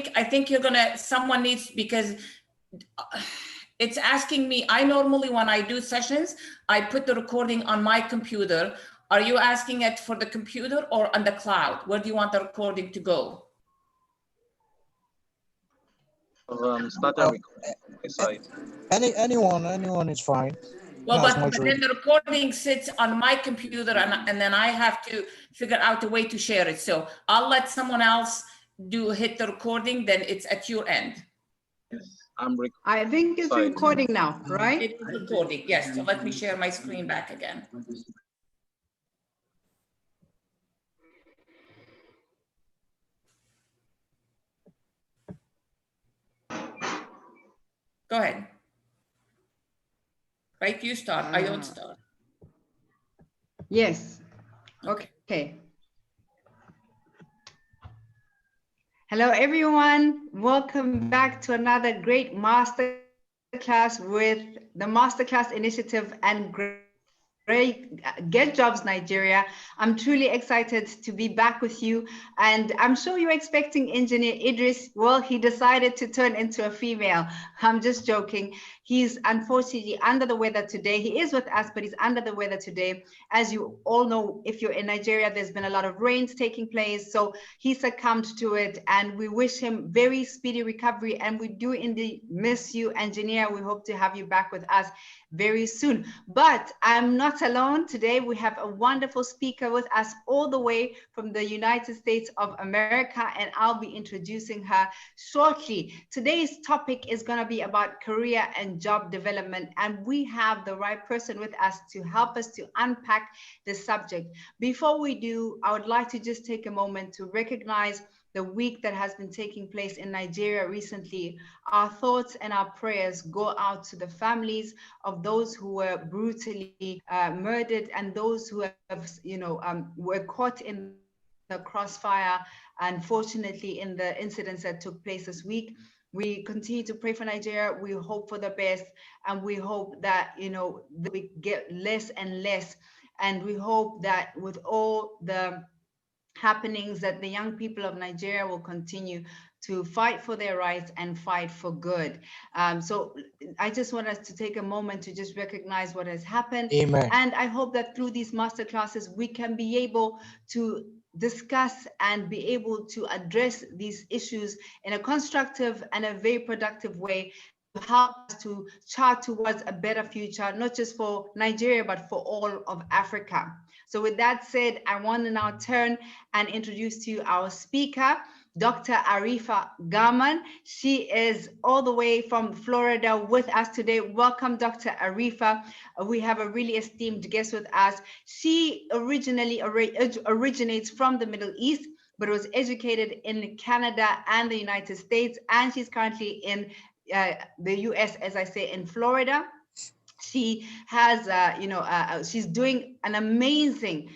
think you're gonna, someone needs, because it's asking me, I normally, when I do sessions, I put the recording on my computer. Are you asking it for the computer or on the cloud? Where do you want the recording to go? Start a recording on my side. Anyone is fine. Well, but then the recording sits on my computer, and then I have to figure out a way to share it. So I'll let someone else hit the recording, then it's at your end. Yes, I think it's recording now, right? It is recording, yes. So let me share my screen back again. Go ahead. Right, you start. I don't start. Yes. Okay. Hello, everyone. Welcome back to another great masterclass with the Masterclass Initiative and Great Get Jobs Nigeria. I'm truly excited to be back with you, and I'm sure you're expecting Engineer Idris. Well, he decided to turn into a female. I'm just joking. He's unfortunately under the weather today. He is with us, but he's under the weather today. As you all know, if you're in Nigeria, there's been a lot of rains taking place, so he succumbed to it, and we wish him very speedy recovery, and we do indeed miss you, Engineer. We hope to have you back with us very soon. But I'm not alone. Today we have a wonderful speaker with us all the way from the United States of America, and I'll be introducing her shortly. Today's topic is going to be about career and job development, and we have the right person with us to help us to unpack the subject. Before we do, I would like to just take a moment to recognize the week that has been taking place in Nigeria recently. Our thoughts and our prayers go out to the families of those who were brutally murdered, and those who have, were caught in the crossfire, unfortunately, in the incidents that took place this week. We continue to pray for Nigeria. We hope for the best, and we hope that, that we get less and less. And we hope that with all the happenings, that the young people of Nigeria will continue to fight for their rights and fight for good. So I just want us to take a moment to just recognize what has happened. Amen. And I hope that through these masterclasses, we can be able to discuss and be able to address these issues in a constructive and a very productive way, to help us to chart towards a better future, not just for Nigeria, but for all of Africa. So with that said, I want to now turn and introduce to you our speaker, Dr. Arifa Garman. She is all the way from Florida with us today. Welcome, Dr. Arifa. We have a really esteemed guest with us. She originally originates from the Middle East, but was educated in Canada and the United States, and she's currently in the US, as I say, in Florida. She has, she's doing an amazing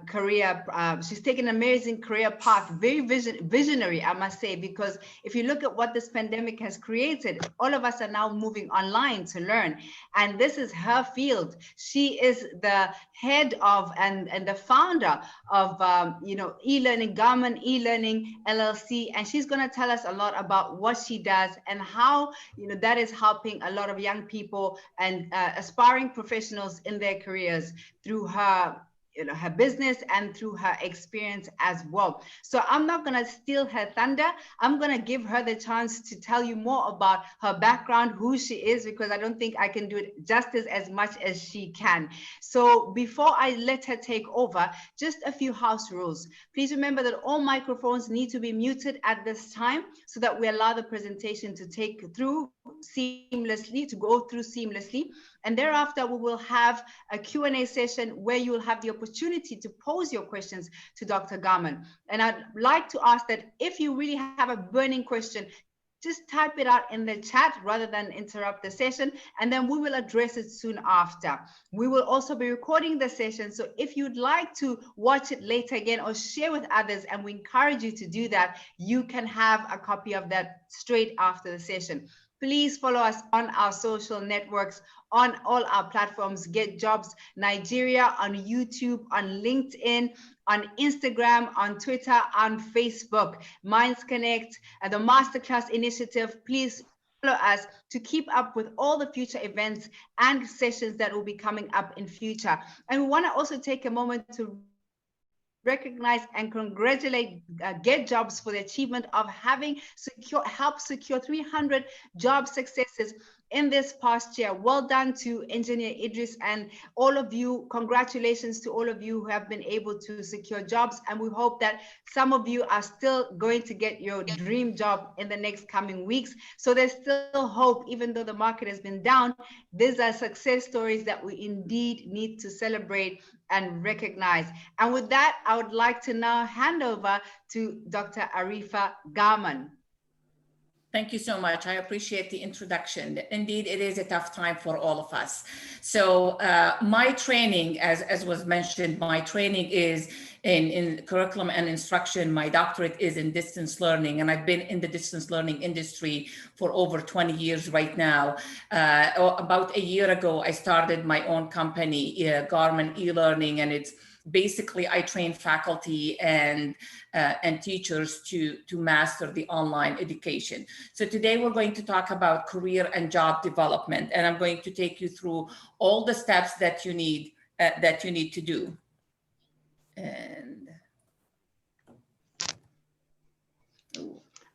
career. She's taken an amazing career path, very visionary, I must say, because if you look at what this pandemic has created, all of us are now moving online to learn. And this is her field. She is the head of and the founder of, e-learning, Garman e-learning LLC. And she's going to tell us a lot about what she does and how, that is helping a lot of young people and aspiring professionals in their careers through her her business and through her experience as well. So I'm not going to steal her thunder. I'm going to give her the chance to tell you more about her background, who she is, because I don't think I can do it justice as much as she can. So before I let her take over, just a few house rules. Please remember that all microphones need to be muted at this time so that we allow the presentation to go through seamlessly. And thereafter, we will have a Q&A session where you will have the opportunity to pose your questions to Dr. Garman. And I'd like to ask that if you really have a burning question, just type it out in the chat rather than interrupt the session, and then we will address it soon after. We will also be recording the session, so if you'd like to watch it later again or share with others, and we encourage you to do that, you can have a copy of that straight after the session. Please follow us on our social networks, on all our platforms, Get Jobs Nigeria, on YouTube, on LinkedIn, on Instagram, on Twitter, on Facebook. Minds Connect, the Masterclass Initiative. Please follow us to keep up with all the future events and sessions that will be coming up in future. And we want to also take a moment to recognize and congratulate Get Jobs for the achievement of having helped secure 300 job successes in this past year. Well done to Engineer Idris and all of you. Congratulations to all of you who have been able to secure jobs. And we hope that some of you are still going to get your dream job in the next coming weeks. So there's still hope, even though the market has been down. These are success stories that we indeed need to celebrate and recognize. And with that, I would like to now hand over to Dr. Arifa Garman. Thank you so much. I appreciate the introduction. Indeed, it is a tough time for all of us. So my training, as was mentioned, my training is in curriculum and instruction. My doctorate is in distance learning, and I've been in the distance learning industry for over 20 years right now. About a year ago, I started my own company, Garman e-learning, and it's basically I train faculty and teachers to master the online education. So today we're going to talk about career and job development, and I'm going to take you through all the steps that you need to do. And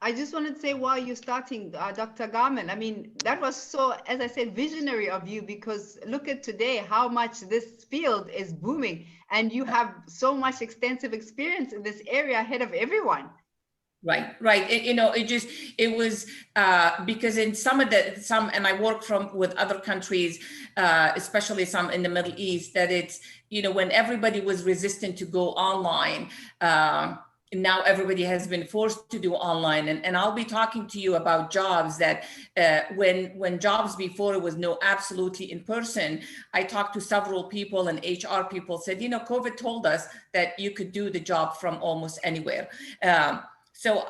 I just wanted to say, while you're starting, Dr. Garman, I mean, that was so, as I said, visionary of you, because look at today, how much this field is booming, and you have so much extensive experience in this area ahead of everyone. Right. It was because in some, and I work with other countries, especially some in the Middle East, that it's, when everybody was resistant to go online, now everybody has been forced to do online, and I'll be talking to you about jobs that when jobs before it was absolutely in person. I talked to several people, and HR people said, COVID told us that you could do the job from almost anywhere. So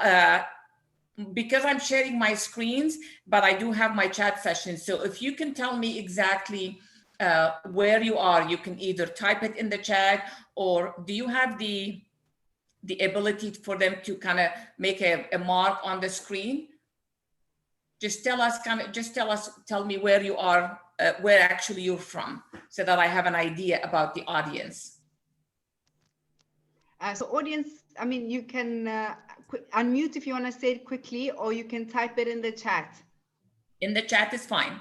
because I'm sharing my screens, but I do have my chat session. So if you can tell me exactly where you are, you can either type it in the chat, or do you have the ability for them to kind of make a mark on the screen? Just tell me where you are, where actually you're from, so that I have an idea about the audience. So audience, I mean, you can unmute if you want to say it quickly, or you can type it in the chat. In the chat is fine.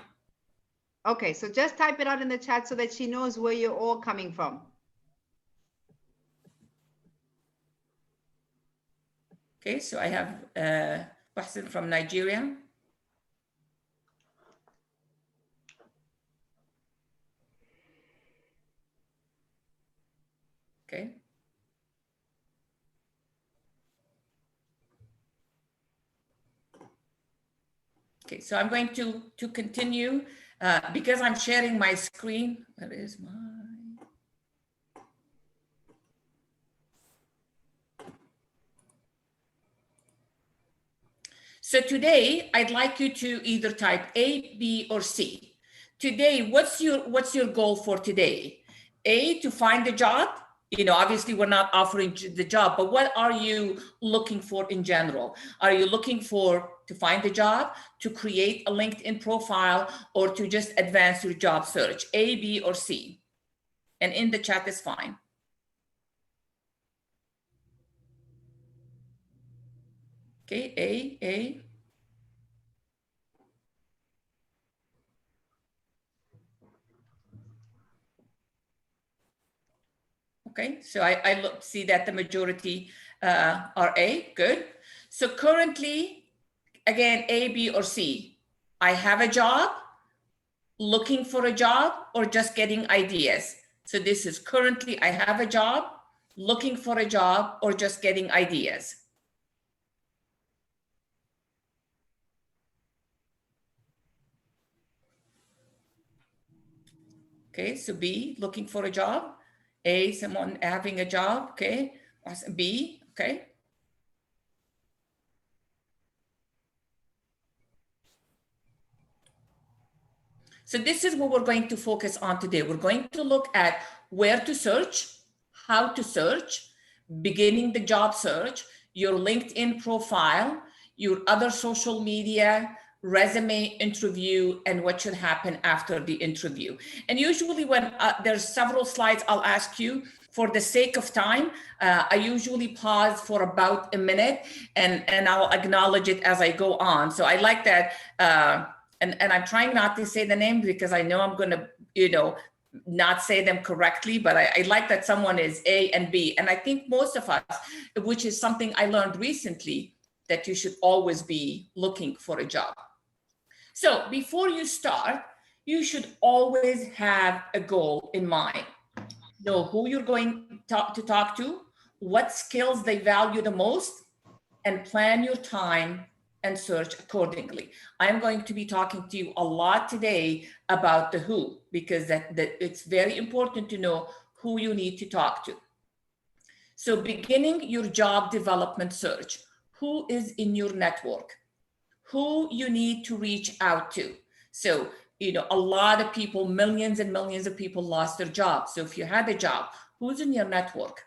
Okay, so just type it out in the chat so that she knows where you're all coming from. Okay, so I have Wahsin from Nigeria. Okay. Okay, so I'm going to continue because I'm sharing my screen. Where is my? So today, I'd like you to either type A, B, or C. Today, what's your goal for today? A, to find a job. Obviously we're not offering the job, but what are you looking for in general? Are you looking to find a job, to create a LinkedIn profile, or to just advance your job search? A, B, or C? And in the chat is fine. Okay, A. Okay, so I see that the majority are A, good. So currently, again, A, B, or C. I have a job, looking for a job, or just getting ideas. So this is currently I have a job, looking for a job, or just getting ideas. Okay, so B, looking for a job. A, someone having a job, okay. B, okay. So this is what we're going to focus on today. We're going to look at where to search, how to search, beginning the job search, your LinkedIn profile, your other social media, resume, interview, and what should happen after the interview. And usually when there's several slides I'll ask you, for the sake of time, I usually pause for about a minute and I'll acknowledge it as I go on. So I like that. And I'm trying not to say the name because I know I'm going to, not say them correctly, but I like that someone is A and B. And I think most of us, which is something I learned recently, that you should always be looking for a job. So before you start, you should always have a goal in mind. Know who you're going to talk to, what skills they value the most, and plan your time and search accordingly. I'm going to be talking to you a lot today about the who, because that it's very important to know who you need to talk to. So beginning your job development search, who is in your network, who you need to reach out to. So, a lot of people, millions and millions of people lost their jobs. So if you had a job, who's in your network?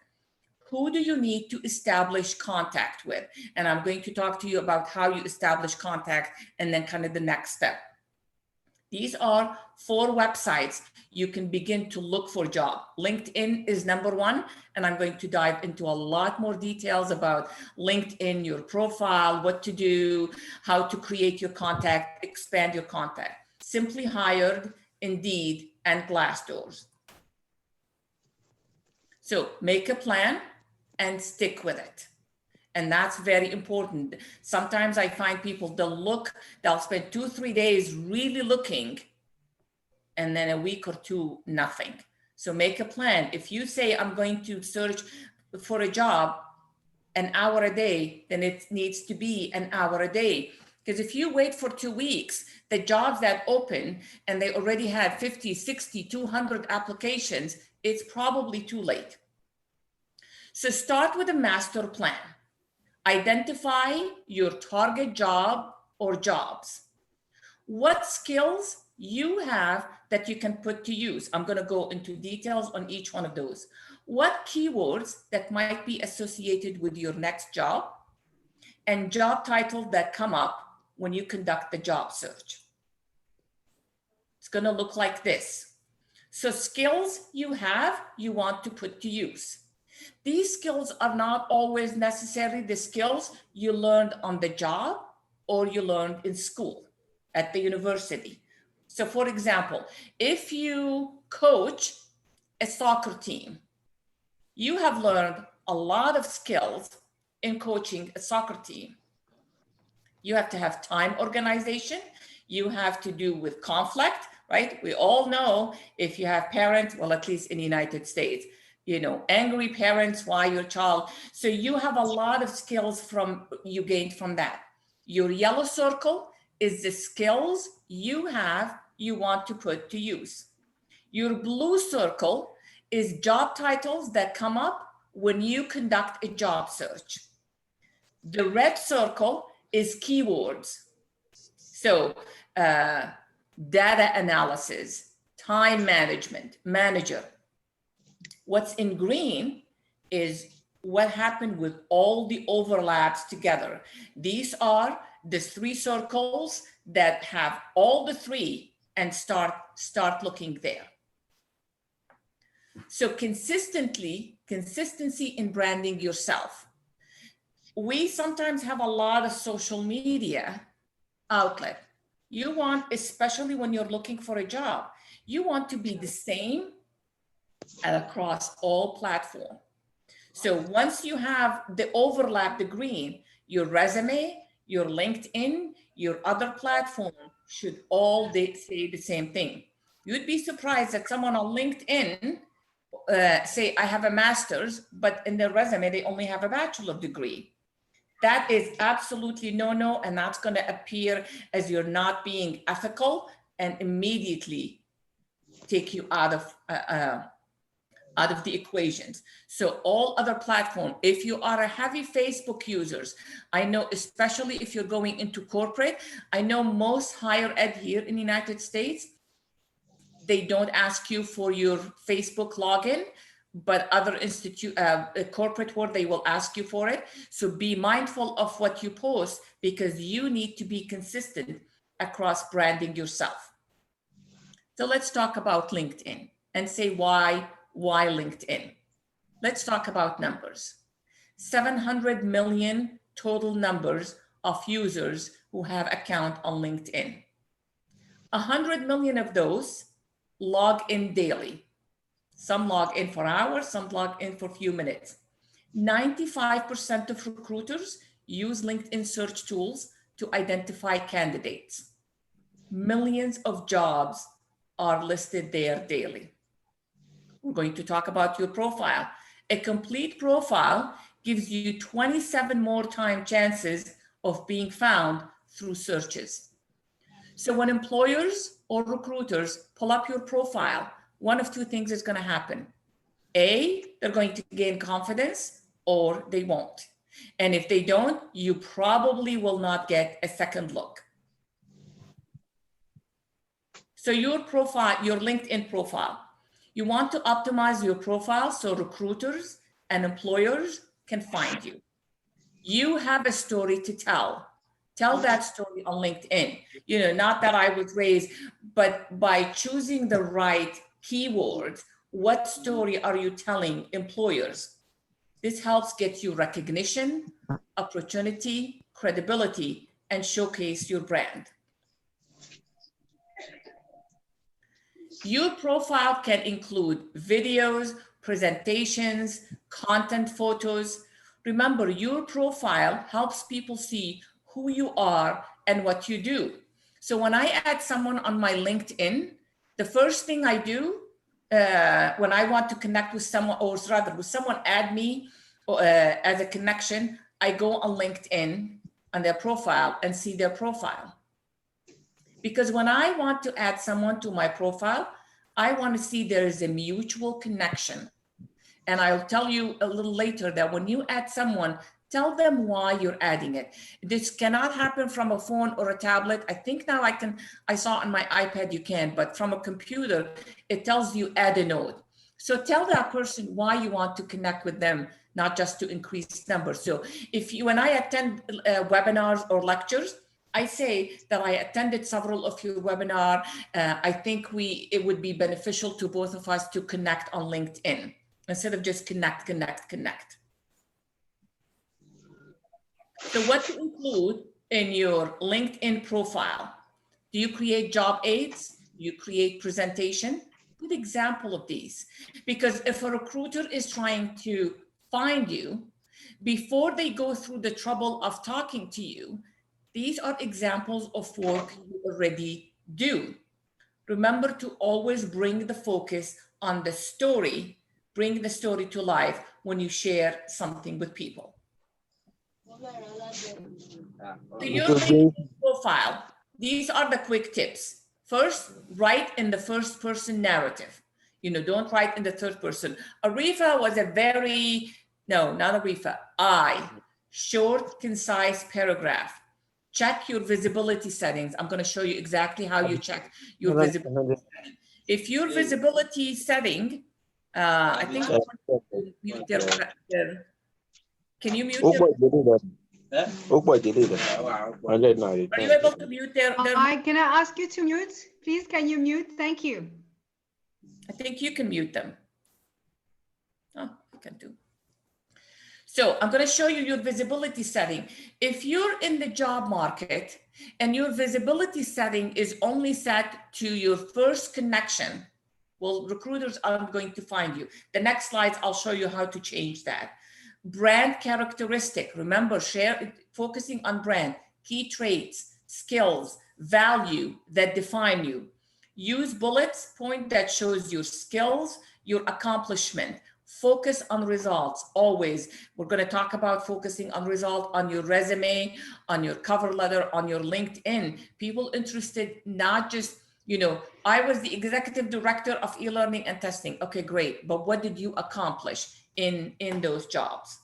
Who do you need to establish contact with? And I'm going to talk to you about how you establish contact and then kind of the next step. These are 4 websites you can begin to look for a job. LinkedIn is number 1, and I'm going to dive into a lot more details about LinkedIn, your profile, what to do, how to create your contact, expand your contact. Simply Hired, Indeed, and Glassdoor. So make a plan and stick with it. And that's very important. Sometimes I find people, they'll spend 2-3 days really looking, and then a week or 2, nothing. So make a plan. If you say I'm going to search for a job an hour a day, then it needs to be an hour a day. Because if you wait for 2 weeks, the jobs that open and they already had 50, 60, 200 applications, it's probably too late. So start with a master plan. Identify your target job or jobs. What skills you have that you can put to use. I'm going to go into details on each one of those. What keywords that might be associated with your next job, and job titles that come up when you conduct the job search. It's going to look like this. So skills you have, you want to put to use. These skills are not always necessarily the skills you learned on the job or you learned in school at the university. So for example, if you coach a soccer team, you have learned a lot of skills in coaching a soccer team. You have to have time organization. You have to do with conflict, right? We all know if you have parents, well, at least in the United States, angry parents, why your child. So you have a lot of skills you gained from that. Your yellow circle is the skills you have, you want to put to use. Your blue circle is job titles that come up when you conduct a job search. The red circle is keywords. So data analysis, time management, manager. What's in green is what happened with all the overlaps together. These are the 3 circles that have all the 3 and start looking there. So consistency in branding yourself. We sometimes have a lot of social media outlet. You want, especially when you're looking for a job, you want to be the same across all platforms. So once you have the overlap, the green, your resume, your LinkedIn, your other platform should all say the same thing. You'd be surprised that someone on LinkedIn say, I have a master's, but in their resume, they only have a bachelor degree. That is absolutely no, and that's going to appear as you're not being ethical and immediately take you out of the equations. So all other platforms, if you are a heavy Facebook users, I know, especially if you're going into corporate, I know most higher ed here in the United States, they don't ask you for your Facebook login. but other corporate world, they will ask you for it. So be mindful of what you post, because you need to be consistent across branding yourself. So let's talk about LinkedIn and say why LinkedIn. Let's talk about numbers. 700 million total numbers of users who have account on LinkedIn. 100 million of those log in daily. Some log in for hours, some log in for a few minutes. 95% of recruiters use LinkedIn search tools to identify candidates. Millions of jobs are listed there daily. We're going to talk about your profile. A complete profile gives you 27 more time chances of being found through searches. So when employers or recruiters pull up your profile, one of two things is going to happen. A, they're going to gain confidence, or they won't. And if they don't, you probably will not get a second look. So your profile, your LinkedIn profile, you want to optimize your profile so recruiters and employers can find you. You have a story to tell. Tell that story on LinkedIn. You know, not that I was raised, but by choosing the right keywords, what story are you telling employers? This helps get you recognition, opportunity, credibility, and showcase your brand. Your profile can include videos, presentations, content photos. Remember, your profile helps people see who you are and what you do. So when I add someone on my LinkedIn, the first thing I do when I want to connect with someone, or rather, with someone add me as a connection, I go on LinkedIn on their profile and see their profile. Because when I want to add someone to my profile, I want to see there is a mutual connection. And I'll tell you a little later that when you add someone, tell them why you're adding it. This cannot happen from a phone or a tablet. I think now I saw on my iPad you can, but from a computer, it tells you add a node. So tell that person why you want to connect with them, not just to increase numbers. So when I attend webinars or lectures, I say that I attended several of your webinars. I think it would be beneficial to both of us to connect on LinkedIn instead of just connect. So what to include in your LinkedIn profile? Do you create job aids? Do you create presentation? Good example of these. Because if a recruiter is trying to find you, before they go through the trouble of talking to you, these are examples of work you already do. Remember to always bring the focus on the story, bring the story to life when you share something with people. So your LinkedIn profile, these are the quick tips. First, write in the first person narrative. You know, don't write in the third person. Arifa was short, concise paragraph. Check your visibility settings. I'm going to show you exactly how you check your visibility setting. If your visibility setting, I think mute their, can you mute them? Are you able to mute their Can I ask you to mute? Please, can you mute? Thank you. I think you can mute them. Oh, you can do. So I'm going to show you your visibility setting. If you're in the job market and your visibility setting is only set to your first connection, well, recruiters aren't going to find you. The next slides, I'll show you how to change that. Brand characteristic, remember, focusing on brand, key traits, skills, value that define you. Use bullets point that shows your skills, your accomplishment. Focus on results always. We're going to talk about focusing on result on your resume, on your cover letter, on your LinkedIn. People interested, not just, you know, I was the executive director of e-learning and testing. Okay, great. But what did you accomplish in those jobs?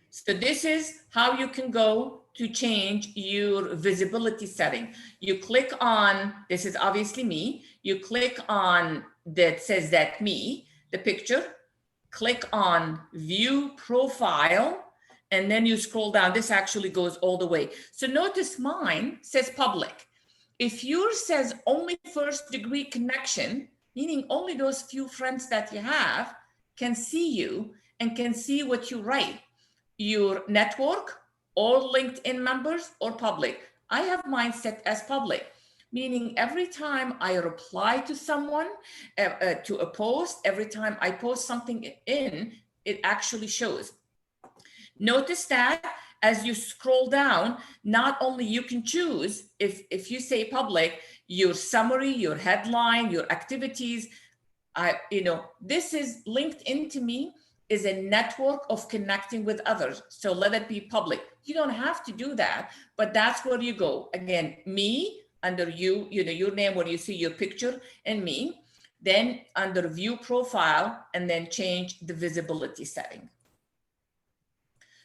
So this is how you can go to change your visibility setting. You click on, this is obviously me. You click on that says that me. the picture, click on view profile, and then you scroll down. This actually goes all the way. So notice mine says public. If yours says only first degree connection, meaning only those few friends that you have can see you and can see what you write, your network, all LinkedIn members, or public. I have mine set as public, meaning every time I reply to someone, to a post, every time I post something in, it actually shows. Notice that as you scroll down, not only you can choose, if you say public, your summary, your headline, your activities, this is LinkedIn to me is a network of connecting with others. So let it be public. You don't have to do that, but that's where you go. Again, me, under you, your name where you see your picture and me, then under view profile, and then change the visibility setting.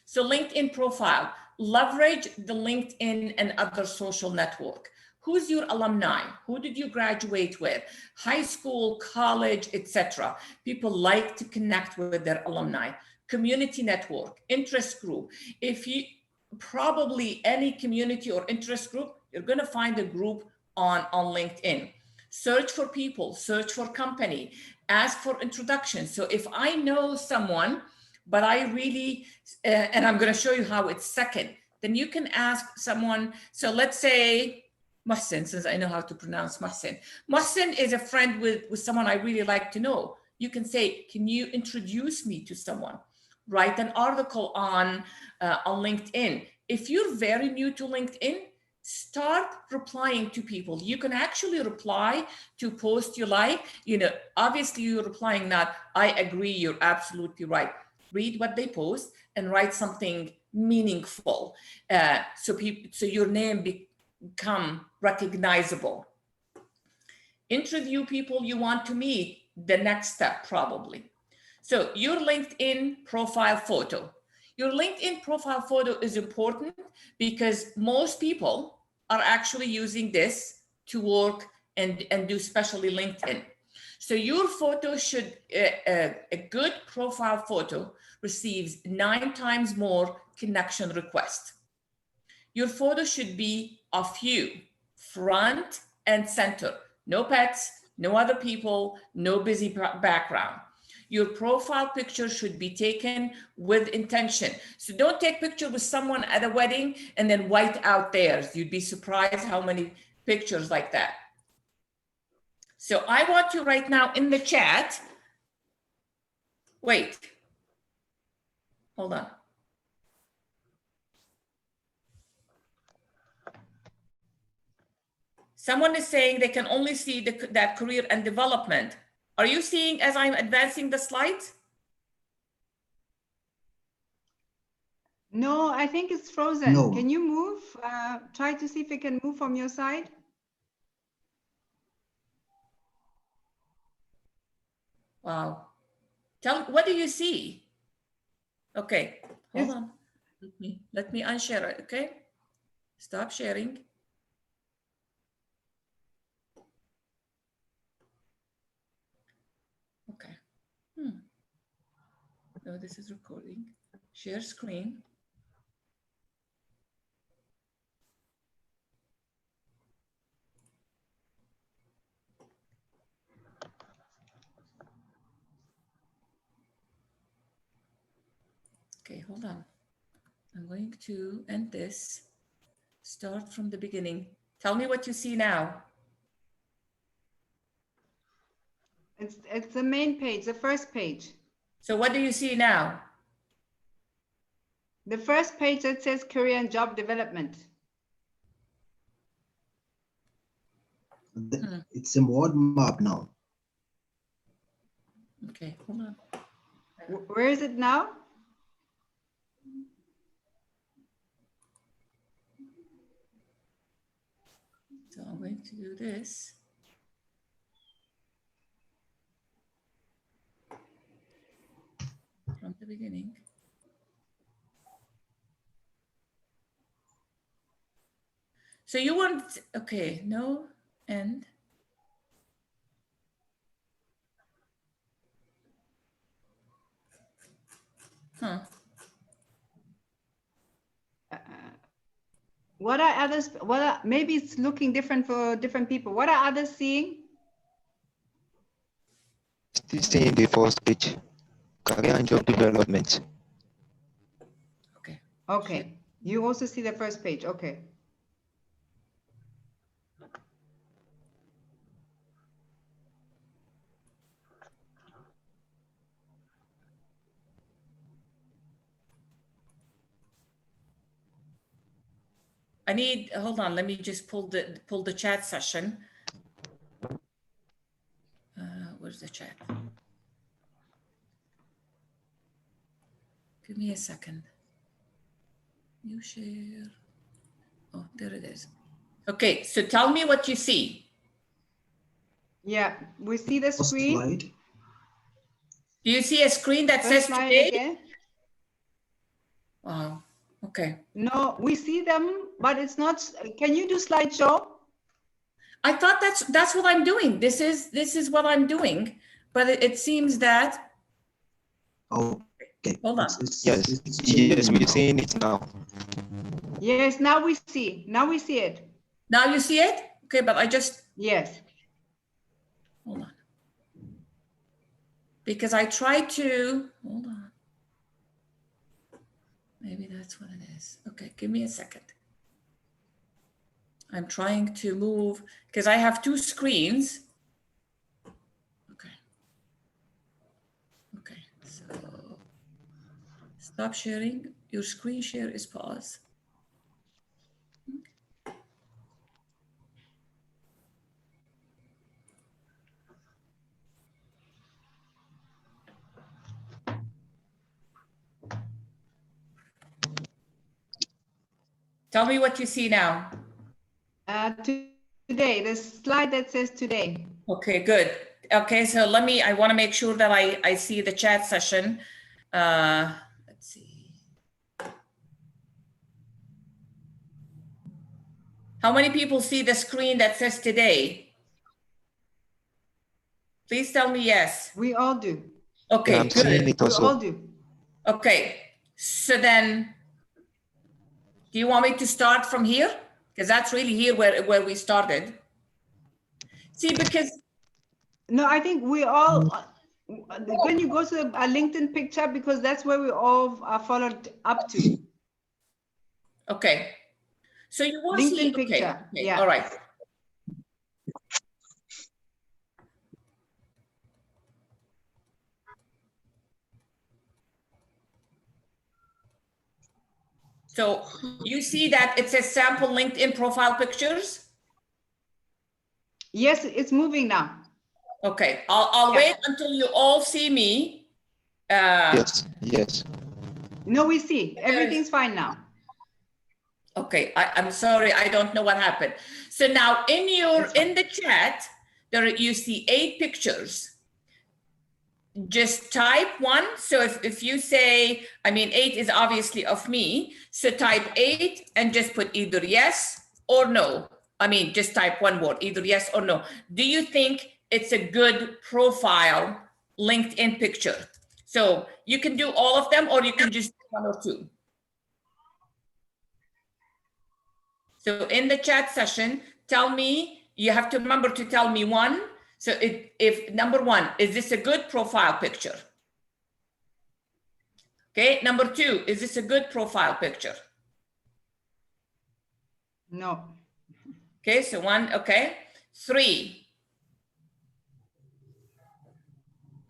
So LinkedIn profile, leverage the LinkedIn and other social network. Who's your alumni? Who did you graduate with? High school, college, etc. People like to connect with their alumni. Community network, interest group. If you, probably any community or interest group, you're gonna find a group on LinkedIn. Search for people, search for company, ask for introductions. So if I know someone, but I really, and I'm gonna show you how it's second, then you can ask someone. So let's say Mohsen, since I know how to pronounce Mohsen. Mohsen is a friend with someone I really like to know. You can say, can you introduce me to someone? Write an article on LinkedIn. If you're very new to LinkedIn, start replying to people. You can actually reply to posts you like, obviously you're replying not, I agree, you're absolutely right. Read what they post and write something meaningful. So your name become recognizable. Interview people you want to meet, the next step probably. So your LinkedIn profile photo. Your LinkedIn profile photo is important because most people are actually using this to work and do especially LinkedIn. So your photo should, a good profile photo receives 9 times more connection requests. Your photo should be of you, front and center. No pets, no other people, no busy background. Your profile picture should be taken with intention. So don't take picture with someone at a wedding and then white out theirs. You'd be surprised how many pictures like that. So I want you right now in the chat. Wait, hold on. Someone is saying they can only see that career and development. Are you seeing as I'm advancing the slides? No, I think it's frozen. No. Can you move? Try to see if it can move from your side. Wow. What do you see? Okay, hold Yes. on. Let me unshare it, okay? Stop sharing. Okay. No, this is recording. Share screen. Okay, hold on. I'm going to end this. Start from the beginning. Tell me what you see now. It's the main page, the first page. So what do you see now? The first page that says career and job development. It's a word map now. Okay, hold on. Where is it now? So I'm going to do this. From the beginning. So you want, okay, no, end. Huh. What are others? Maybe it's looking different for different people. What are others seeing? Still seeing the first page, career and job development. Okay. Okay. You also see the first page. Okay. Hold on, let me just pull the chat session. Where's the chat? Give me a second. New share. Oh, there it is. Okay, so tell me what you see. Yeah, we see the First screen. slide. Do you see a screen that First says slide today? again. Wow, okay. No, we see them, but it's not. Can you do slideshow? I thought that's what I'm doing. This is what I'm doing, but it seems that, Okay. hold on. Yes, It's yes, changing we're now. seeing it now. Yes, now we see. Now we see it. Now you see it? Okay, but I just, Yes. hold on. Because I tried to, hold on. Maybe that's what it is. Okay, give me a second. I'm trying to move, because I have two screens. Okay. Okay, so stop sharing. Your screen share is paused. Tell me what you see now. Today, the slide that says today. Okay, good. Okay, so I want to make sure that I see the chat session. Let's see. How many people see the screen that says today? Please tell me yes. We all do. Okay, Yeah, I'm seeing good. it We all also. do. Okay, so then, do you want me to start from here? Because that's really here where we started. See, because, No, I think we all, when you go to a LinkedIn picture, because that's where we all are followed up to. okay. So you want to see, LinkedIn picture, okay, yeah. all right. So you see that it says sample LinkedIn profile pictures? Yes, it's moving now. Okay, I'll Yeah. wait until you all see me. Yes, yes. No, we see. Everything's fine now. Okay, I'm sorry, I don't know what happened. So now in the chat, you see 8 pictures. Just type 1. So if you say, I mean, 8 is obviously of me. So type 8 and just put either yes or no. I mean, just type one word, either yes or no. Do you think it's a good profile LinkedIn picture? So you can do all of them, or you can just do 1 or 2. So in the chat session, tell me, you have to remember to tell me 1. So if number 1, is this a good profile picture? Okay, number 2, is this a good profile picture? No. Okay, so 1, okay. 3.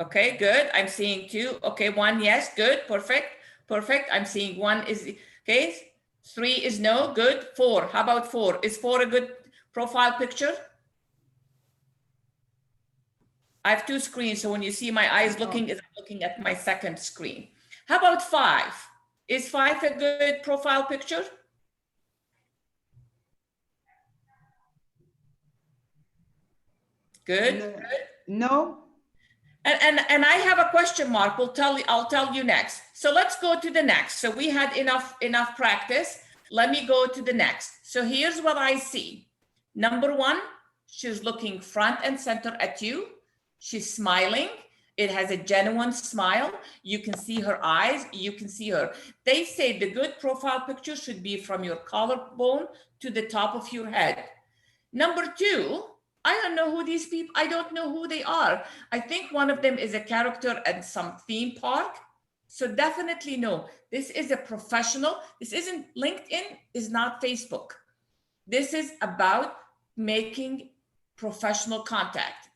Okay, good. I'm seeing 2. Okay, 1, yes, good, perfect, perfect. I'm seeing 1 is, okay. 3 is no, good. 4, how about 4? Is 4 a good profile picture? I have 2 screens, so when you see my eyes looking, I'm looking at my second screen. How about 5? Is 5 a good profile picture? Good. No. And I have a question mark. I'll tell you next. So let's go to the next. So we had enough practice. Let me go to the next. So here's what I see. Number 1, she's looking front and center at you. She's smiling. It has a genuine smile. You can see her eyes. You can see her. They say the good profile picture should be from your collarbone to the top of your head. Number two, I don't know who these people, I don't know who they are. I think one of them is a character at some theme park. So definitely no, this is a professional. This isn't, LinkedIn is not Facebook. This is about making professional contact.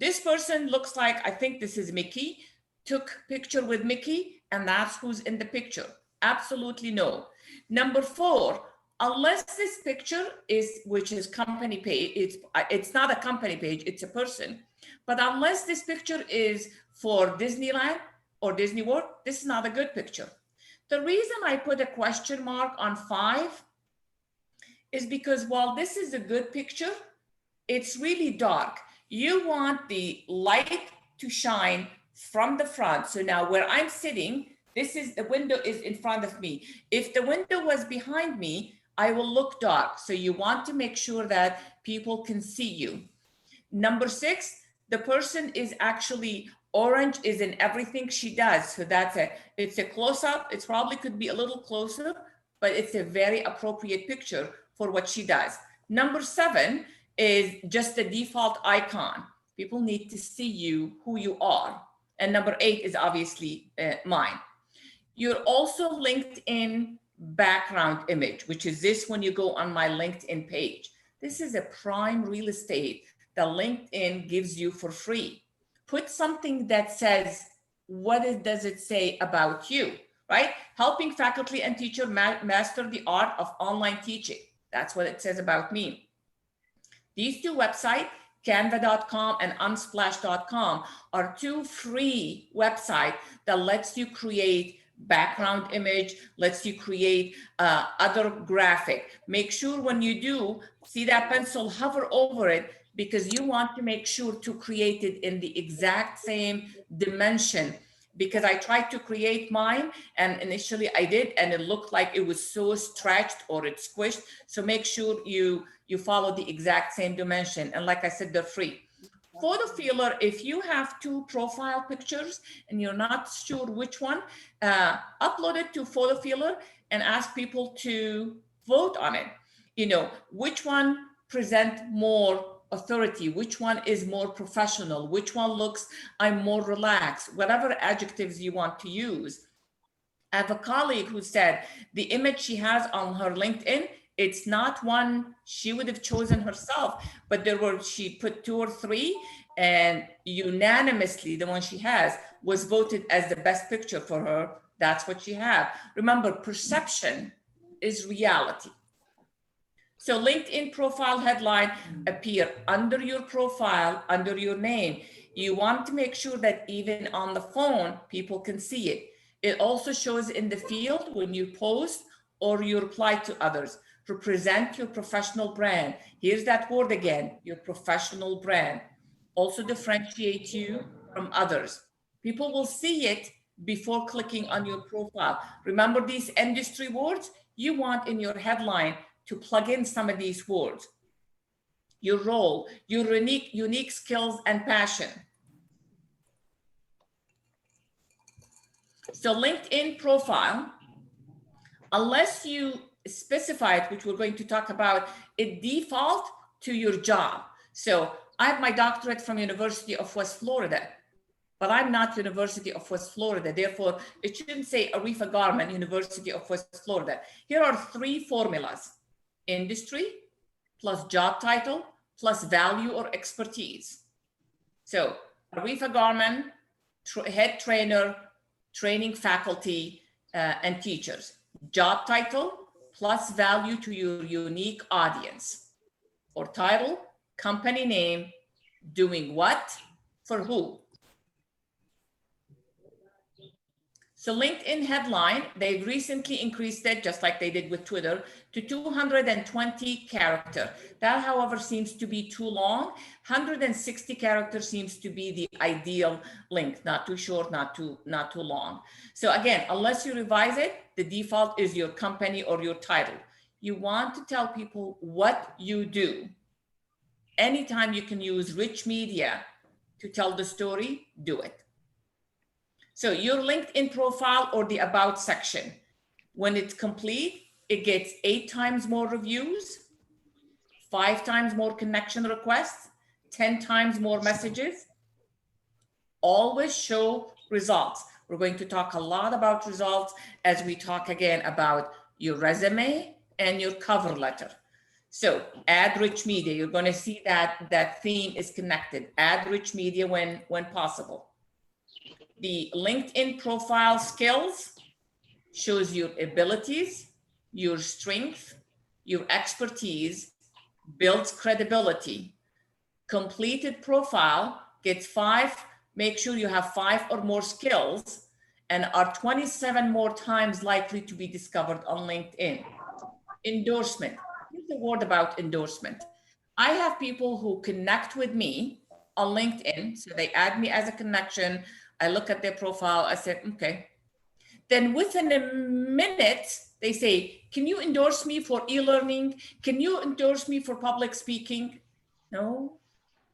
This person looks like, I think this is Mickey, took picture with Mickey, and that's who's in the picture. Absolutely no. Number four, unless this picture is, which is company page, it's not a company page, it's a person. But unless this picture is for Disneyland or Disney World, this is not a good picture. The reason I put a question mark on 5 is because while this is a good picture, it's really dark. You want the light to shine from the front. So now where I'm sitting, this is, the window is in front of me. If the window was behind me, I will look dark. So you want to make sure that people can see you. Number 6, the person is actually orange, is in everything she does. So it's a close-up. It probably could be a little closer, but it's a very appropriate picture for what she does. Number 7 is just the default icon. People need to see you, who you are. And number 8 is obviously mine. You're also LinkedIn background image, which is this when you go on my LinkedIn page. This is a prime real estate that LinkedIn gives you for free. Put something that says, what does it say about you, right? Helping faculty and teacher master the art of online teaching. That's what it says about me. These 2 websites, canva.com and unsplash.com, are 2 free websites that lets you create background image, lets you create other graphic. Make sure when you do, see that pencil, hover over it, because you want to make sure to create it in the exact same dimension. Because I tried to create mine, and initially I did, and it looked like it was so stretched or it's squished. So make sure you follow the exact same dimension. And like I said, they're free. Photo Feeler, if you have 2 profile pictures and you're not sure which one, upload it to Photo Feeler and ask people to vote on it. You know, which one present more authority, which one is more professional, which one looks, I'm more relaxed, whatever adjectives you want to use. I have a colleague who said the image she has on her LinkedIn, it's not one she would have chosen herself, but she put 2 or 3, and unanimously the one she has was voted as the best picture for her. That's what she had. Remember, perception is reality. So LinkedIn profile headline appear under your profile, under your name. You want to make sure that even on the phone, people can see it. It also shows in the field when you post or you reply to others. Represent your professional brand. Here's that word again, your professional brand. Also differentiate you from others. People will see it before clicking on your profile. Remember these industry words? You want in your headline to plug in some of these words. Your role, your unique skills and passion. So LinkedIn profile, unless you specify it, which we're going to talk about, it default to your job. So I have my doctorate from University of West Florida, but I'm not University of West Florida. Therefore, it shouldn't say Arifa Garman, University of West Florida. Here are 3 formulas: industry, plus job title, plus value or expertise. So Arifa Garman, head trainer, training faculty and teachers. Job title, plus value to your unique audience. Or title, company name, doing what, for who. So LinkedIn headline, they've recently increased it, just like they did with Twitter, to 220 character. That, however, seems to be too long. 160 characters seems to be the ideal length, not too short, not too long. So again, unless you revise it, the default is your company or your title. You want to tell people what you do. Anytime you can use rich media to tell the story, do it. So your LinkedIn profile or the About section, when it's complete, it gets 8 times more reviews, 5 times more connection requests, 10 times more messages. Always show results. We're going to talk a lot about results as we talk again about your resume and your cover letter. So add rich media. You're going to see that theme is connected. Add rich media when possible. The LinkedIn profile skills shows your abilities, your strength, your expertise, builds credibility. Completed profile gets 5. Make sure you have 5 or more skills and are 27 more times likely to be discovered on LinkedIn. Endorsement. Here's a word about endorsement. I have people who connect with me on LinkedIn. So they add me as a connection. I look at their profile. I say, okay. Then within a minute, they say, can you endorse me for e-learning? Can you endorse me for public speaking? No,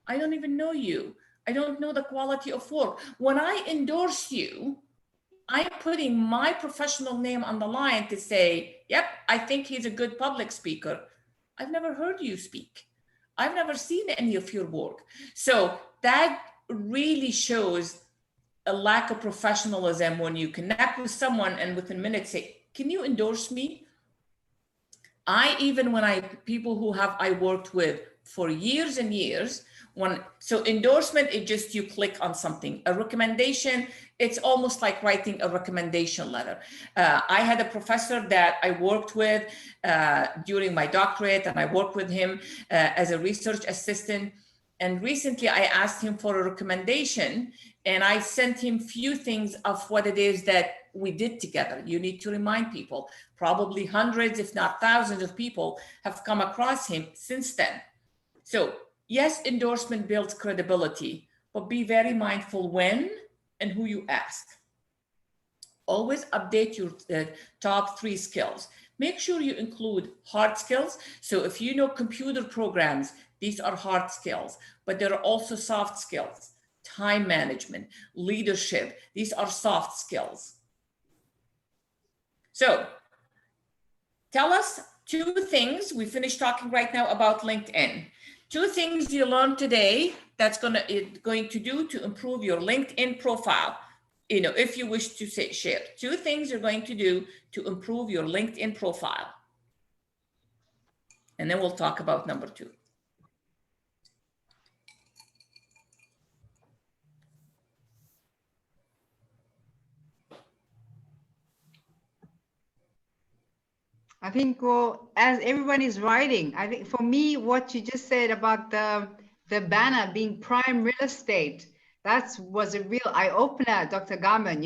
I don't even know you. I don't know the quality of work. When I endorse you, I'm putting my professional name on the line to say, yep, I think he's a good public speaker. I've never heard you speak. I've never seen any of your work. So that really shows a lack of professionalism when you connect with someone and within minutes say, can you endorse me? People who I worked with for years and years, so endorsement is just you click on something. A recommendation, it's almost like writing a recommendation letter. I had a professor that I worked with during my doctorate, and I worked with him as a research assistant. And recently I asked him for a recommendation, and I sent him few things of what it is that we did together. You need to remind people. Probably hundreds, if not thousands of people have come across him since then. So yes, endorsement builds credibility, but be very mindful when and who you ask. Always update your top 3 skills. Make sure you include hard skills. So if you know computer programs, these are hard skills, but there are also soft skills. Time management, leadership, these are soft skills. So tell us 2 things. We finished talking right now about LinkedIn. 2 things you learned today that's going to do to improve your LinkedIn profile. If you wish to share 2 things you're going to do to improve your LinkedIn profile. And then we'll talk about number 2. I think, well, as everyone is writing, I think for me, what you just said about the banner being prime real estate, that was a real eye-opener, Dr. Garman,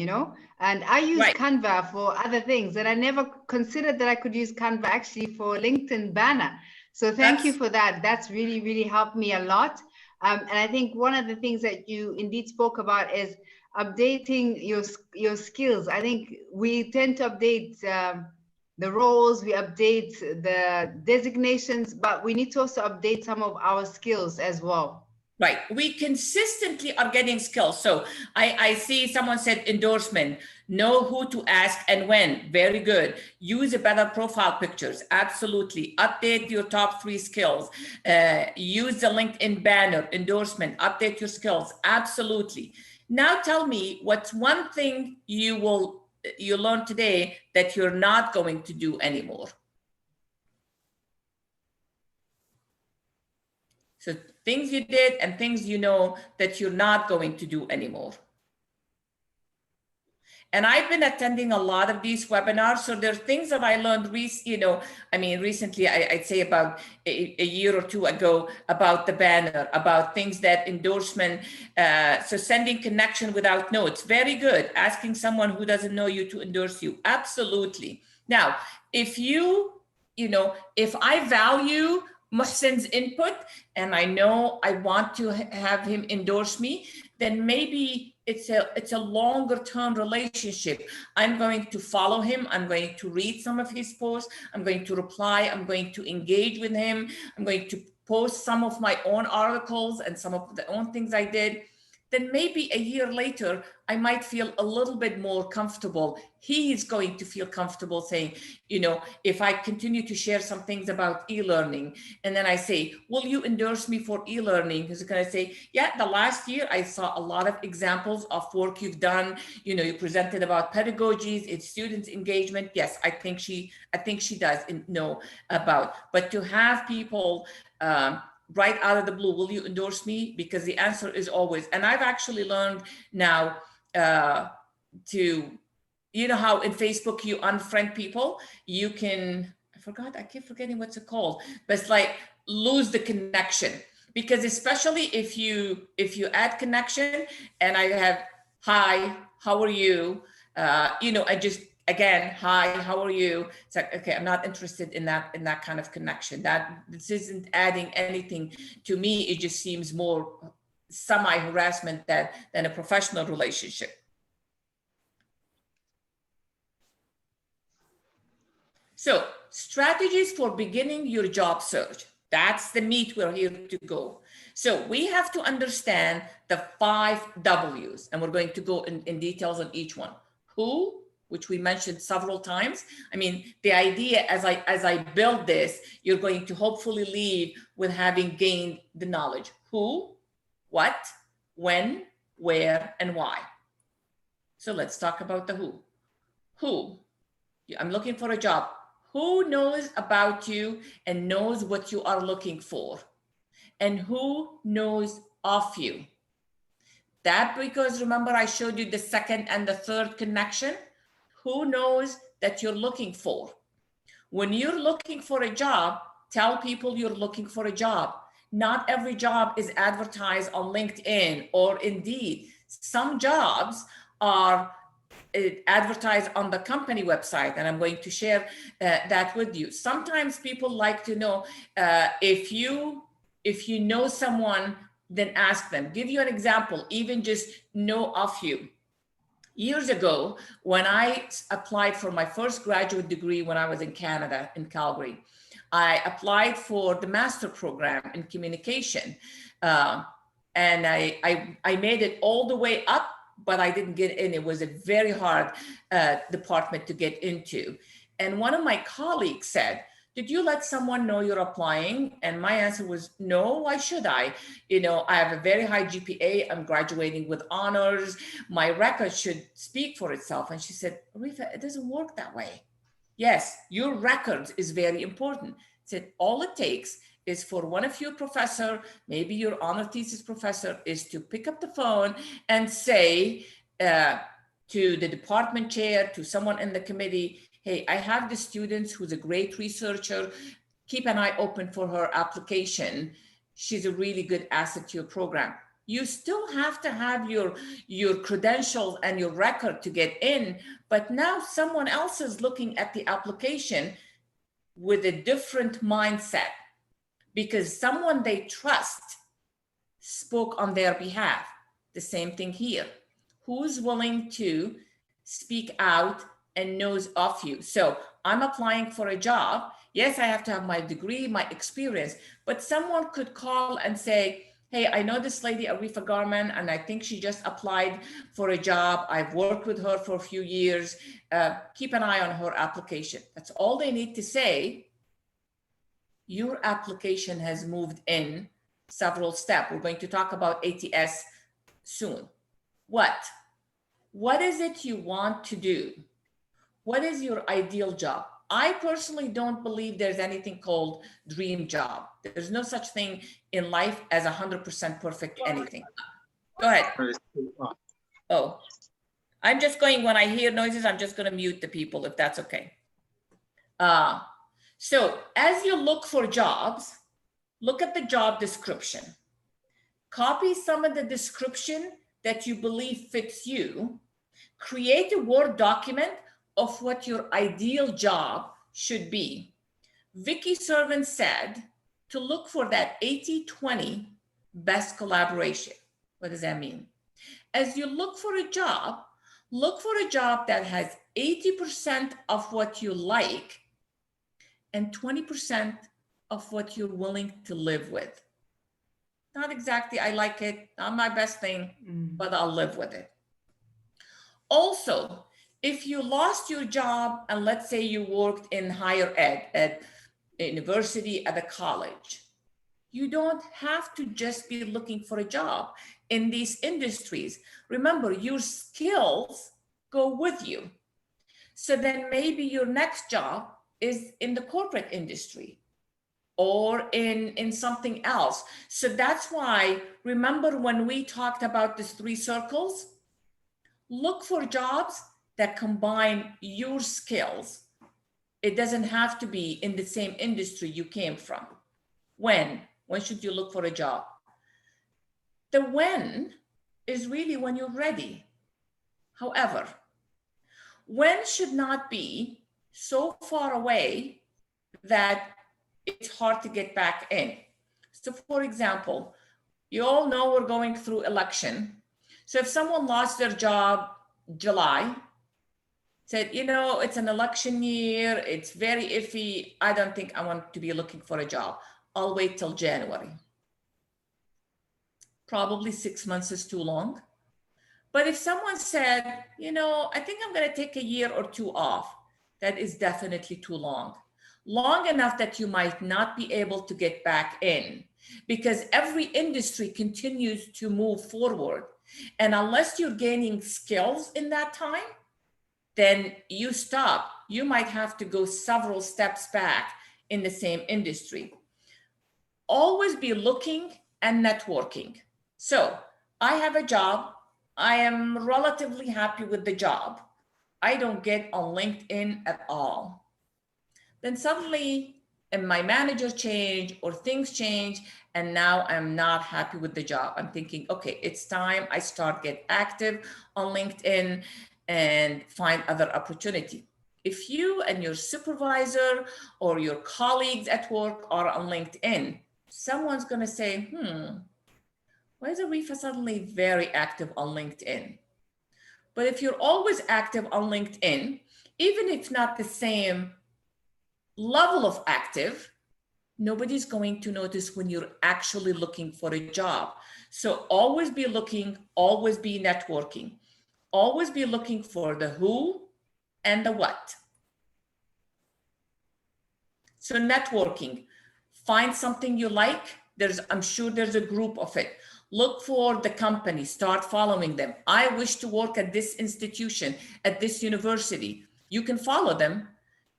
and I use Right. Canva for other things, and I never considered that I could use Canva actually for LinkedIn banner. So thank you for that. That's really, really helped me a lot. And I think one of the things that you indeed spoke about is updating your skills. I think we tend to update the roles, we update the designations, but we need to also update some of our skills as well. Right. We consistently are getting skills. So I see someone said endorsement, know who to ask and when. Very good. Use a better profile pictures. Absolutely. Update your top 3 skills. Use the LinkedIn banner, endorsement, update your skills. Absolutely. Now tell me what's one thing you learned today that you're not going to do anymore. So things you did and things that you're not going to do anymore. And I've been attending a lot of these webinars. So there are things that I learned, recently, I'd say about a year or 2 ago, about the banner, about things that endorsement. So sending connection without notes, very good. Asking someone who doesn't know you to endorse you, absolutely. Now, if if I value Muhsin's input and I know I want to have him endorse me, then maybe it's a longer term relationship. I'm going to follow him. I'm going to read some of his posts. I'm going to reply. I'm going to engage with him. I'm going to post some of my own articles and some of the own things I did. then maybe a year later, I might feel a little bit more comfortable. He is going to feel comfortable saying, you know, if I continue to share some things about e-learning, and then I say, will you endorse me for e-learning? He's going to say, yeah, the last year I saw a lot of examples of work you've done. You know, you presented about pedagogies, it's students engagement. Yes, I think she does know about, but to have people, right out of the blue, will you endorse me? Because the answer is always, and I've actually learned now to, you know how in Facebook you unfriend people, you can, I keep forgetting what's it called, but it's like lose the connection. Because especially if you add connection and I have, hi, how are you? You know, I just, again, hi, how are you? It's like, okay, I'm not interested in that kind of connection. This isn't adding anything to me. It just seems more semi-harassment than a professional relationship. So, strategies for beginning your job search. That's the meat we're here to go. So we have to understand the 5 W's, and we're going to go in details on each one. Who, which we mentioned several times. I mean, the idea as I build this, you're going to hopefully leave with having gained the knowledge. Who, what, when, where, and why. So let's talk about the who. Who? I'm looking for a job. Who knows about you and knows what you are looking for? And who knows of you? That, because remember I showed you the second and the third connection. Who knows that you're looking for? When you're looking for a job, tell people you're looking for a job. Not every job is advertised on LinkedIn or Indeed. Some jobs are advertised on the company website, and I'm going to share that with you. Sometimes people like to know if you know someone, then ask them. Give you an example, even just know of you. Years ago, when I applied for my first graduate degree when I was in Canada, in Calgary, I applied for the master program in communication. And I made it all the way up, but I didn't get in. It was a very hard department to get into. And one of my colleagues said, did you let someone know you're applying? And my answer was, no, why should I? You know, I have a very high GPA. I'm graduating with honors. My record should speak for itself. And she said, Arifa, it doesn't work that way. Yes, your record is very important. Said, all it takes is for one of your professor, maybe your honor thesis professor, is to pick up the phone and say to the department chair, to someone in the committee, hey, I have this student who's a great researcher. Keep an eye open for her application. She's a really good asset to your program. You still have to have your credentials and your record to get in, but now someone else is looking at the application with a different mindset because someone they trust spoke on their behalf. The same thing here. Who's willing to speak out and knows of you? So I'm applying for a job. Yes, I have to have my degree, my experience, but someone could call and say, hey, I know this lady, Arifa Garman, and I think she just applied for a job. I've worked with her for a few years. Keep an eye on her application. That's all they need to say. Your application has moved in several steps. We're going to talk about ATS soon. What is it you want to do? What is your ideal job? I personally don't believe there's anything called dream job. There's no such thing in life as 100% perfect anything. Go ahead. Oh, I'm just going, when I hear noises, I'm just going to mute the people if that's okay. So as you look for jobs, look at the job description. Copy some of the description that you believe fits you. Create a Word document of what your ideal job should be. Vicky Servant said to look for that 80-20 best collaboration. What does that mean? As you look for a job that has 80% of what you like and 20% of what you're willing to live with. not exactly, I like it, not my best thing, but I'll live with it. Also, if you lost your job and let's say you worked in higher ed at a university, at a college, you don't have to just be looking for a job in these industries. Remember, your skills go with you. So then maybe your next job is in the corporate industry or in something else. So that's why, remember when we talked about these 3 circles? Look for jobs that combine your skills. It doesn't have to be in the same industry you came from. When should you look for a job? The when is really when you're ready. However, when should not be so far away that it's hard to get back in. So for example, you all know we're going through election. So if someone lost their job July, said, you know, it's an election year, it's very iffy, I don't think I want to be looking for a job. I'll wait till January. Probably 6 months is too long. But if someone said, you know, I think I'm going to take a year or 2 off, that is definitely too long. Long enough that you might not be able to get back in, because every industry continues to move forward. And unless you're gaining skills in that time, then you stop. You might have to go several steps back in the same industry. Always be looking and networking. So I have a job. I am relatively happy with the job. I don't get on LinkedIn at all. Then suddenly my manager changed or things change, and now I'm not happy with the job. I'm thinking, okay, it's time I start get active on LinkedIn and find other opportunity. If you and your supervisor or your colleagues at work are on LinkedIn, someone's gonna say, why is Arifa suddenly very active on LinkedIn? But if you're always active on LinkedIn, even if not the same level of active, nobody's going to notice when you're actually looking for a job. So always be looking, always be networking, always be looking for the who and the what. So networking, find something you like. I'm sure there's a group of it. Look for the company, start following them. I wish to work at this institution, at this university. You can follow them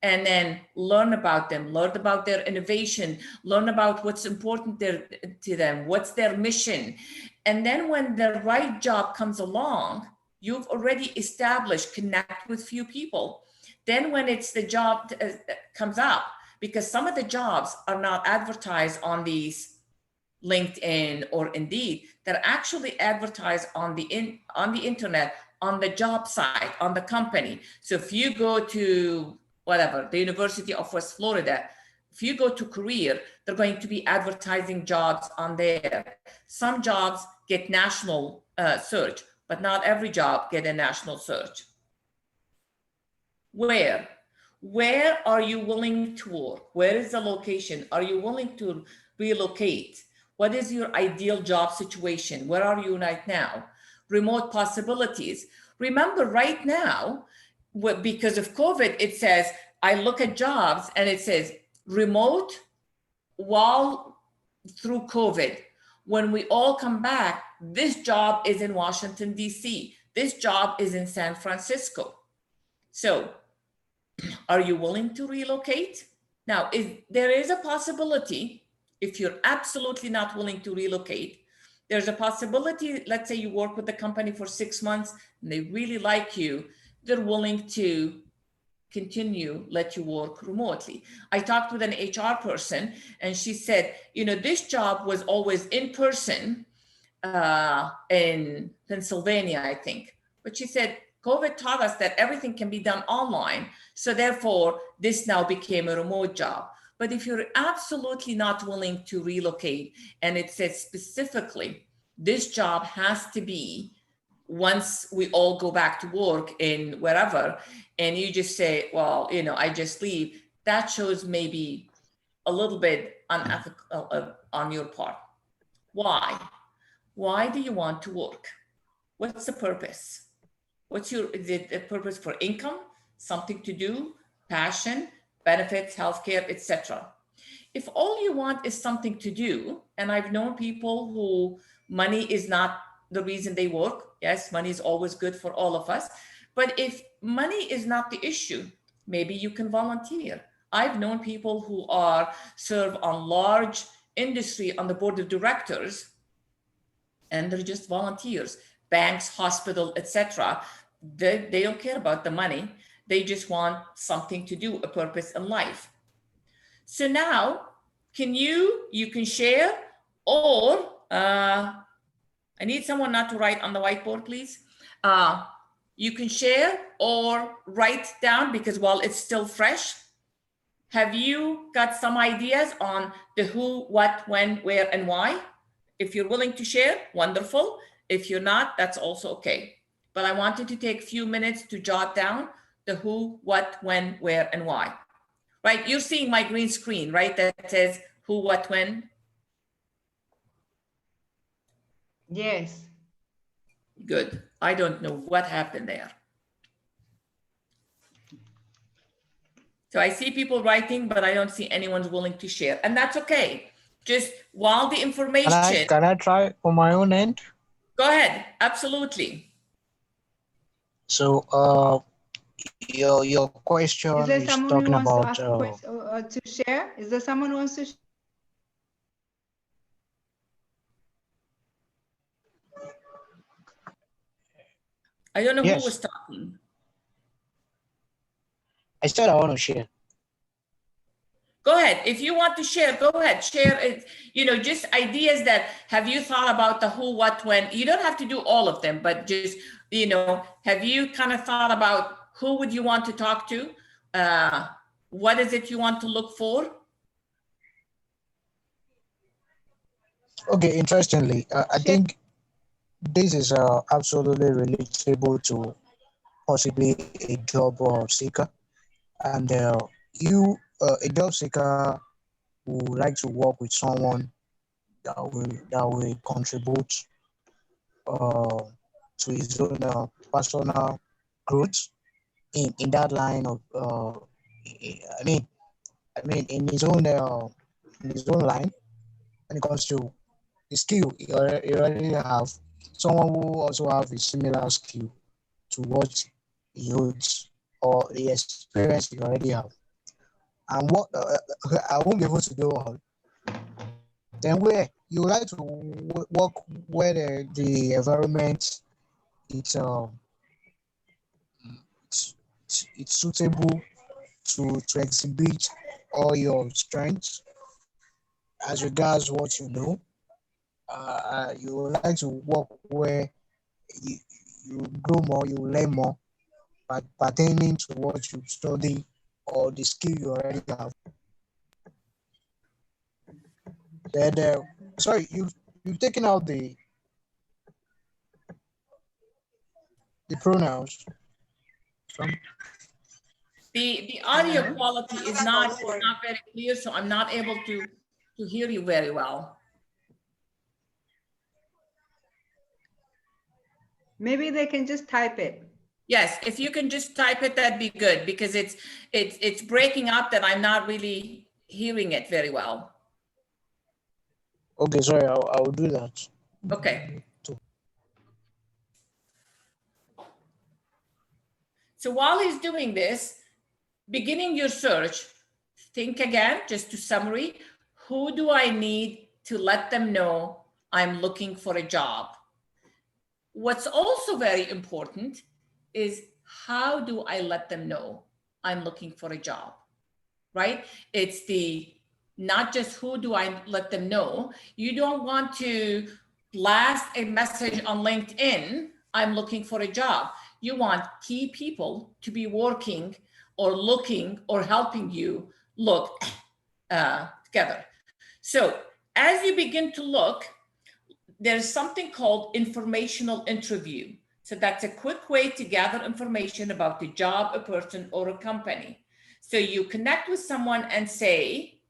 and then learn about them, learn about their innovation, learn about what's important to them, what's their mission. And then when the right job comes along, you've already established, connect with few people. Then when it's the job comes up, because some of the jobs are not advertised on these LinkedIn or Indeed, they're actually advertised on the internet, on the job site, on the company. So if you go to whatever, the University of West Florida, if you go to career, they're going to be advertising jobs on there. Some jobs get national search, but not every job get a national search. Where are you willing to work? Where is the location? Are you willing to relocate? What is your ideal job situation? Where are you right now? Remote possibilities. Remember right now, because of COVID, it says, I look at jobs and it says remote while through COVID. When we all come back, this job is in Washington, DC. This job is in San Francisco. So are you willing to relocate? Now, there is a possibility, if you're absolutely not willing to relocate, there's a possibility, let's say you work with the company for 6 months and they really like you, they're willing to continue, let you work remotely. I talked with an HR person and she said, you know, this job was always in person in Pennsylvania, I think. But she said, COVID taught us that everything can be done online. So therefore, this now became a remote job. But if you're absolutely not willing to relocate, and it says specifically, this job has to be once we all go back to work in wherever, and you just say, well, you know, I just leave, that shows maybe a little bit unethical on your part. Why? Why do you want to work? What's the purpose? What's is it a purpose for income, something to do, passion, benefits, healthcare, etc.? If all you want is something to do, and I've known people who money is not the reason they work. Yes, money is always good for all of us. But if money is not the issue, maybe you can volunteer. I've known people who serve on large industry on the board of directors, and they're just volunteers, banks, hospital, etc. They don't care about the money. They just want something to do, a purpose in life. So now, you can share, or I need someone not to write on the whiteboard, please. You can share or write down, because while it's still fresh, have you got some ideas on the who, what, when, where, and why? If you're willing to share, wonderful. If you're not, that's also okay. But I wanted to take a few minutes to jot down the who, what, when, where, and why. Right, you're seeing my green screen, right? That says who, what, when. Yes. Good. I don't know what happened there. So I see people writing, but I don't see anyone's willing to share. And that's okay. Just while the information. Can I try on my own end? Go ahead. Absolutely. So your question Is there is someone who talking wants about to ask a question, to share? Is there someone who wants to share? I don't know Yes. who was talking. I said I want to share. Go ahead. If you want to share, go ahead. Share it. Just ideas that have you thought about the who, what, when. You don't have to do all of them, but just, have you kind of thought about who would you want to talk to? What is it you want to look for? Okay, interestingly, I think this is absolutely relatable to possibly a job seeker. And a job seeker would like to work with someone that will contribute to his own personal growth in that line of I mean in his own line when it comes to the skill he already have, someone who also have a similar skill to what he holds or the experience you already have. And what I won't be able to do all. Then where you like to work where the environment it's suitable to exhibit all your strengths as regards what you know. You would like to work where you grow more, you learn more, but pertaining to what you study or the skill you already have. Then, sorry, you've taken out the pronouns. The audio quality is not very clear, so I'm not able to hear you very well. Maybe they can just type it. Yes, if you can just type it, that'd be good, because it's breaking up that I'm not really hearing it very well. Okay, sorry, I will do that. Okay. So while he's doing this, beginning your search, think again, just to summary, who do I need to let them know I'm looking for a job? What's also very important is, how do I let them know I'm looking for a job, right? It's not just who do I let them know. You don't want to blast a message on LinkedIn, I'm looking for a job. You want key people to be working or looking or helping you look together. So as you begin to look, there's something called informational interview. So that's a quick way to gather information about the job, a person, or a company. So you connect with someone and say,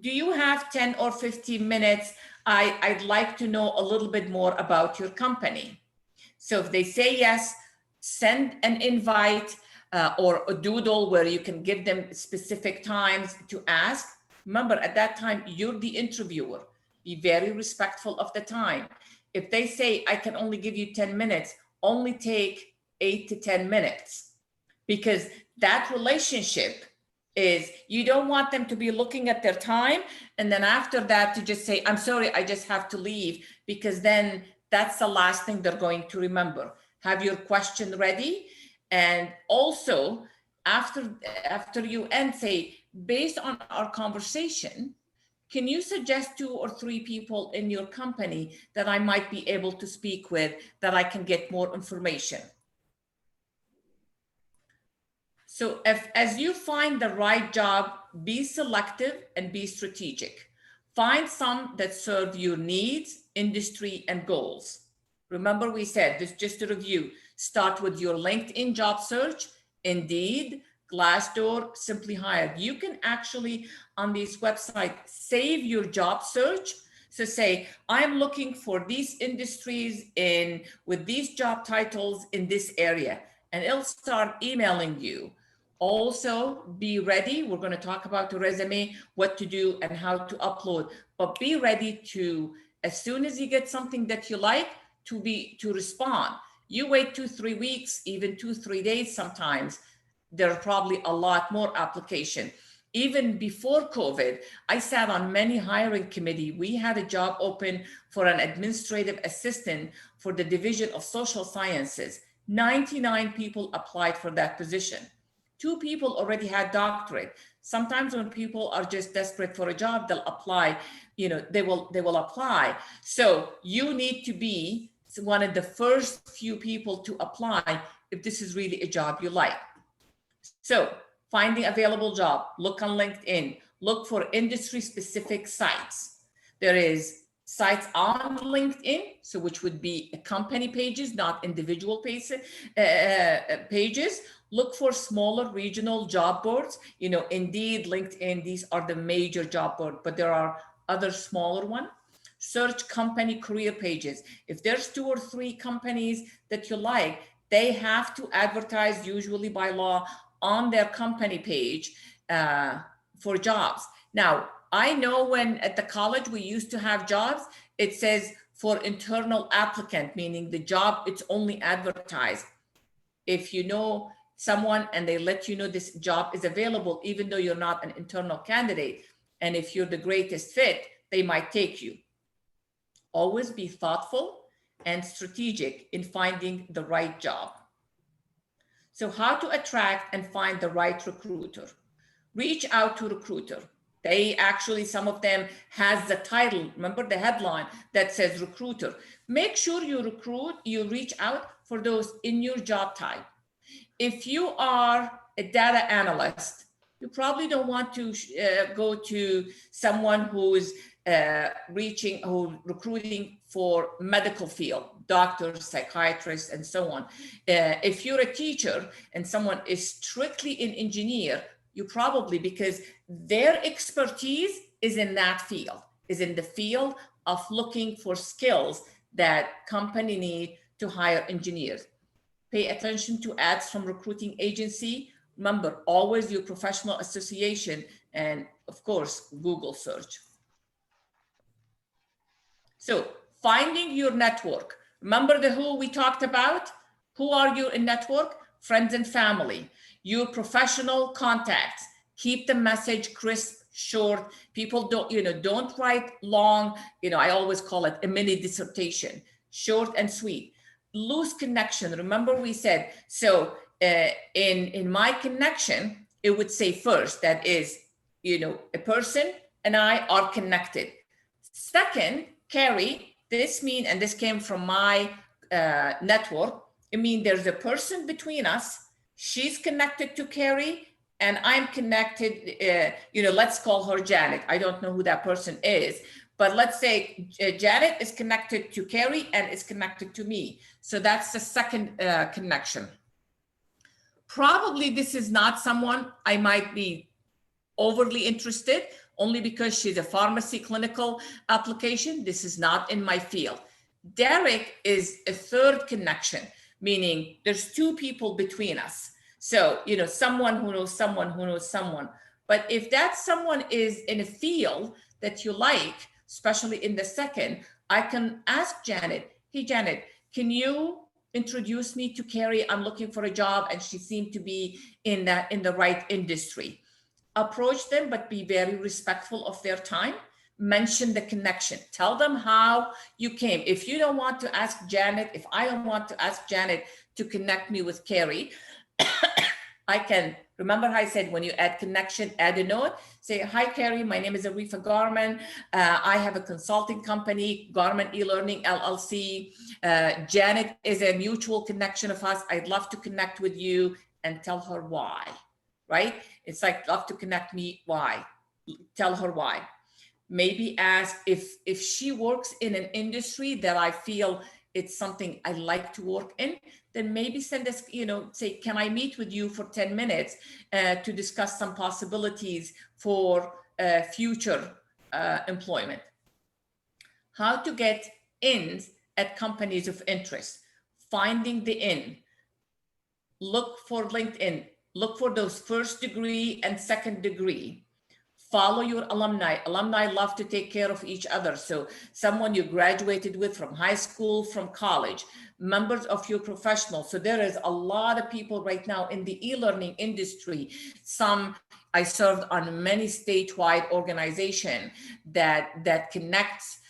do you have 10 or 15 minutes? I'd like to know a little bit more about your company. So if they say yes, send an invite or a doodle where you can give them specific times to ask. Remember, at that time, you're the interviewer. Be very respectful of the time. If they say, I can only give you 10 minutes, only take 8 to 10 minutes, because that relationship is, you don't want them to be looking at their time and then after that to just say, I'm sorry, I just have to leave, because then that's the last thing they're going to remember. Have your question ready. And also after you end, say, based on our conversation, can you suggest 2 or 3 people in your company that I might be able to speak with, that I can get more information? So as you find the right job, be selective and be strategic. Find some that serve your needs, industry, and goals. Remember, we said this, just to review, start with your LinkedIn job search, Indeed, Glassdoor, Simply Hired. You can actually, on this website, save your job search. So say, I'm looking for these industries with these job titles in this area, and it'll start emailing you. Also, be ready. We're going to talk about the resume, what to do and how to upload, but be ready to, as soon as you get something that you like, to respond. You wait 2-3 weeks, even 2-3 days sometimes, there are probably a lot more application. Even before COVID, I sat on many hiring committee. We had a job open for an administrative assistant for the Division of Social Sciences. 99 people applied for that position. 2 people already had doctorate. Sometimes when people are just desperate for a job, they'll apply, they will apply. So you need to be one of the first few people to apply if this is really a job you like. So finding available job, look on LinkedIn, look for industry specific sites. There is sites on LinkedIn, so which would be company pages, not individual pages. Look for smaller regional job boards, Indeed, LinkedIn, these are the major job boards, but there are other smaller ones. Search company career pages. If there's 2 or 3 companies that you like, they have to advertise, usually by law, on their company page for jobs. Now, I know when at the college we used to have jobs, it says for internal applicant, meaning the job, it's only advertised. If you know someone and they let you know this job is available, even though you're not an internal candidate, and if you're the greatest fit, they might take you. Always be thoughtful and strategic in finding the right job. So how to attract and find the right recruiter? Reach out to recruiter. They actually, some of them has the title, remember the headline that says recruiter. Make sure you reach out for those in your job type. If you are a data analyst, you probably don't want to go to someone who is recruiting for medical field, doctors, psychiatrists, and so on. If you're a teacher and someone is strictly an engineer, you probably, because their expertise is in that field, is in the field of looking for skills that company need to hire engineers. Pay attention to ads from recruiting agency. Remember, always your professional association, and of course, Google search. So finding your network. Remember the who we talked about? Who are you in network? Friends and family. Your professional contacts. Keep the message crisp, short. People don't write long, I always call it a mini dissertation, short and sweet. Loose connection. Remember we said, so in my connection, it would say first, that is, a person and I are connected. Second, Carrie, this means, and this came from my network, it means there's a person between us, she's connected to Carrie, and I'm connected, let's call her Janet. I don't know who that person is, but let's say Janet is connected to Carrie and is connected to me. So that's the second connection. Probably this is not someone I might be overly interested, only because she's a pharmacy clinical application. This is not in my field. Derek is a third connection, meaning there's two people between us. So, you know, someone who knows someone who knows someone. But if that someone is in a field that you like, especially in the second, I can ask Janet, hey, Janet, can you introduce me to Carrie? I'm looking for a job and she seemed to be in the right industry. Approach them, but be very respectful of their time. Mention the connection. Tell them how you came. If you don't want to ask Janet, if I don't want to ask Janet to connect me with Carrie, I can, remember how I said when you add connection, add a note, say, hi, Carrie, my name is Arifa Garman. I have a consulting company, Garman eLearning LLC. Janet is a mutual connection of us. I'd love to connect with you, and tell her why, right? It's like, love to connect me, why? Tell her why. Maybe ask if she works in an industry that I feel it's something I like to work in, then maybe send us, you know, say, can I meet with you for 10 minutes to discuss some possibilities for future employment? How to get ins at companies of interest. Finding the in. Look for LinkedIn. Look for those first degree and second degree. Follow your alumni. Alumni love to take care of each other. So someone you graduated with from high school, from college, members of your professional. So there is a lot of people right now in the e-learning industry. Some I served on many statewide organization that connects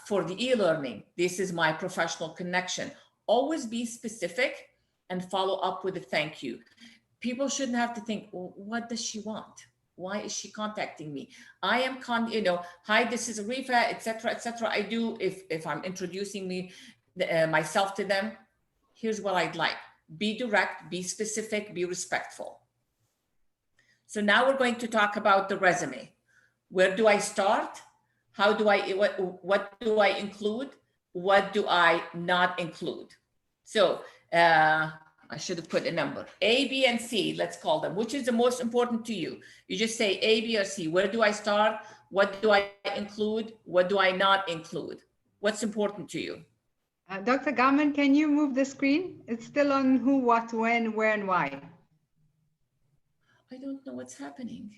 for the e-learning. This is my professional connection. Always be specific and follow up with a thank you. People shouldn't have to think, well, what does she want? Why is she contacting me? I am, hi, this is Arifa, etc., etc. I do, if I'm introducing myself to them, here's what I'd like. Be direct, be specific, be respectful. So now we're going to talk about the resume. Where do I start? How do I, what do I include? What do I not include? So, I should have put a number. A, B, and C, let's call them. Which is the most important to you? You just say A, B, or C. Where do I start? What do I include? What do I not include? What's important to you? Dr. Garman, can you move the screen? It's still on who, what, when, where, and why. I don't know what's happening.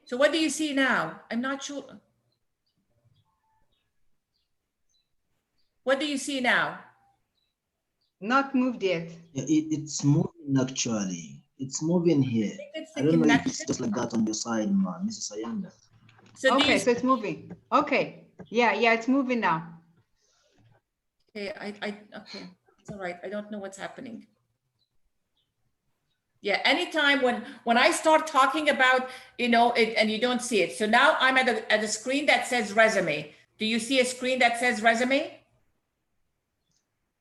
So what do you see now? I'm not sure. What do you see now? Not moved yet. It's moving actually. It's moving here. I don't know if it's just like that on your side, Mrs. Ayanda. So okay, so it's moving. Okay. Yeah, it's moving now. Okay, okay, it's all right. I don't know what's happening. Yeah, anytime when I start talking about, it and you don't see it. So now I'm at a screen that says resume. Do you see a screen that says resume?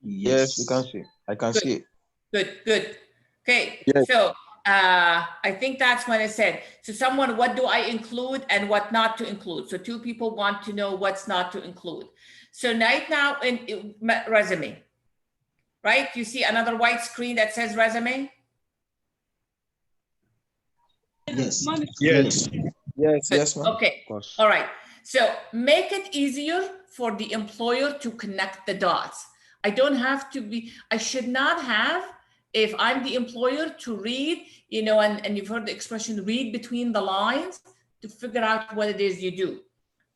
Yes, you can see. I can see it. Good. Okay, yes. So I think that's when it said, so someone, what do I include and what not to include? So two people want to know what's not to include. So right now in resume, right? You see another white screen that says resume? Yes. Yes, ma'am. Okay, all right. So make it easier for the employer to connect the dots. I should not have, if I'm the employer, to read, and you've heard the expression, read between the lines to figure out what it is you do.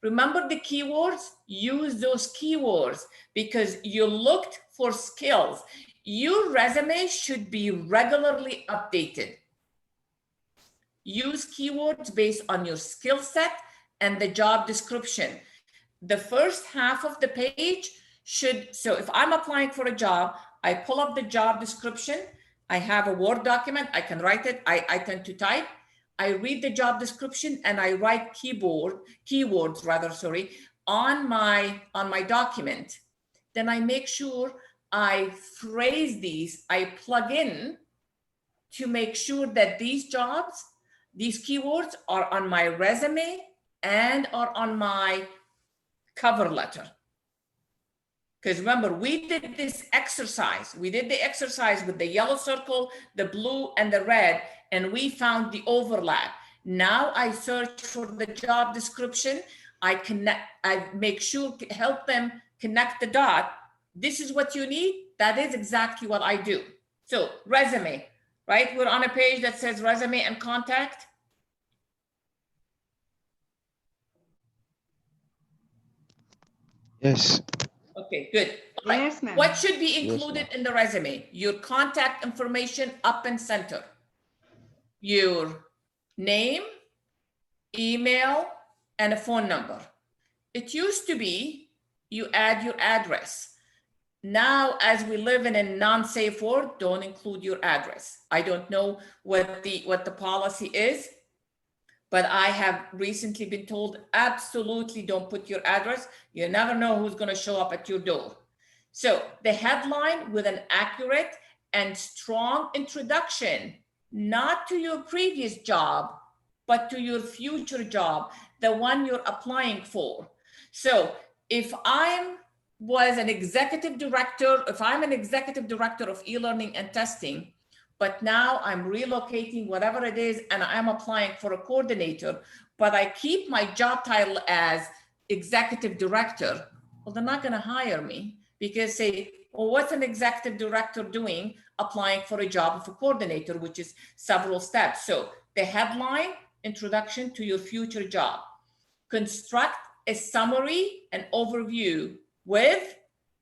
Remember the keywords? Use those keywords because you looked for skills. Your resume should be regularly updated. Use keywords based on your skill set and the job description. The first half of the page so if I'm applying for a job, I pull up the job description. I have a Word document. I can write it. I tend to type. I read the job description and I write keywords on my document. Then I make sure I phrase these, I plug in to make sure that these keywords are on my resume and are on my cover letter. Because remember, we did this exercise. We did the exercise with the yellow circle, the blue, and the red, and we found the overlap. Now I search for the job description. I make sure to help them connect the dot. This is what you need. That is exactly what I do. So resume, right? We're on a page that says resume and contact. Yes. Okay, good. Right. Yes, ma'am. What should be Yes, included ma'am. in the resume? Your contact information up and center. Your name, email, and a phone number. It used to be you add your address. Now, as we live in a non-safe world, don't include your address. I don't know what the policy is, but I have recently been told absolutely don't put your address. You never know who's going to show up at your door. So the headline with an accurate and strong introduction, not to your previous job, but to your future job, the one you're applying for. So if I'm an executive director of e-learning and testing, but now I'm relocating whatever it is, and I'm applying for a coordinator, but I keep my job title as executive director, well, they're not going to hire me because say, well, what's an executive director doing applying for a job of a coordinator, which is several steps. So the headline, introduction to your future job. Construct a summary and overview with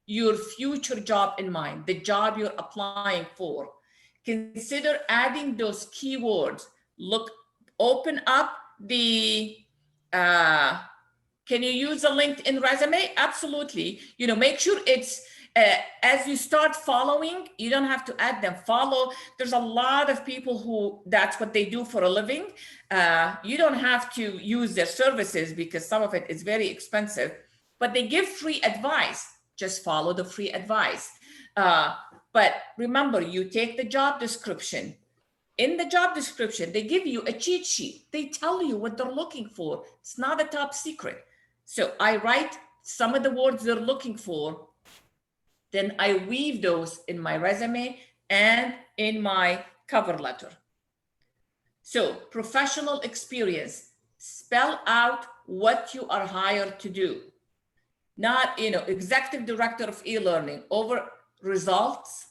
your future job in mind, the job you're applying for. Consider adding those keywords. Open up the, can you use a LinkedIn resume? Absolutely. Make sure it's, as you start following, you don't have to add them. Follow. There's a lot of people who that's what they do for a living. You don't have to use their services because some of it is very expensive, but they give free advice. Just follow the free advice. But remember, you take the job description. In the job description, they give you a cheat sheet. They tell you what they're looking for. It's not a top secret. So I write some of the words they're looking for. Then I weave those in my resume and in my cover letter. So professional experience, spell out what you are hired to do. Not, executive director of e-learning over results.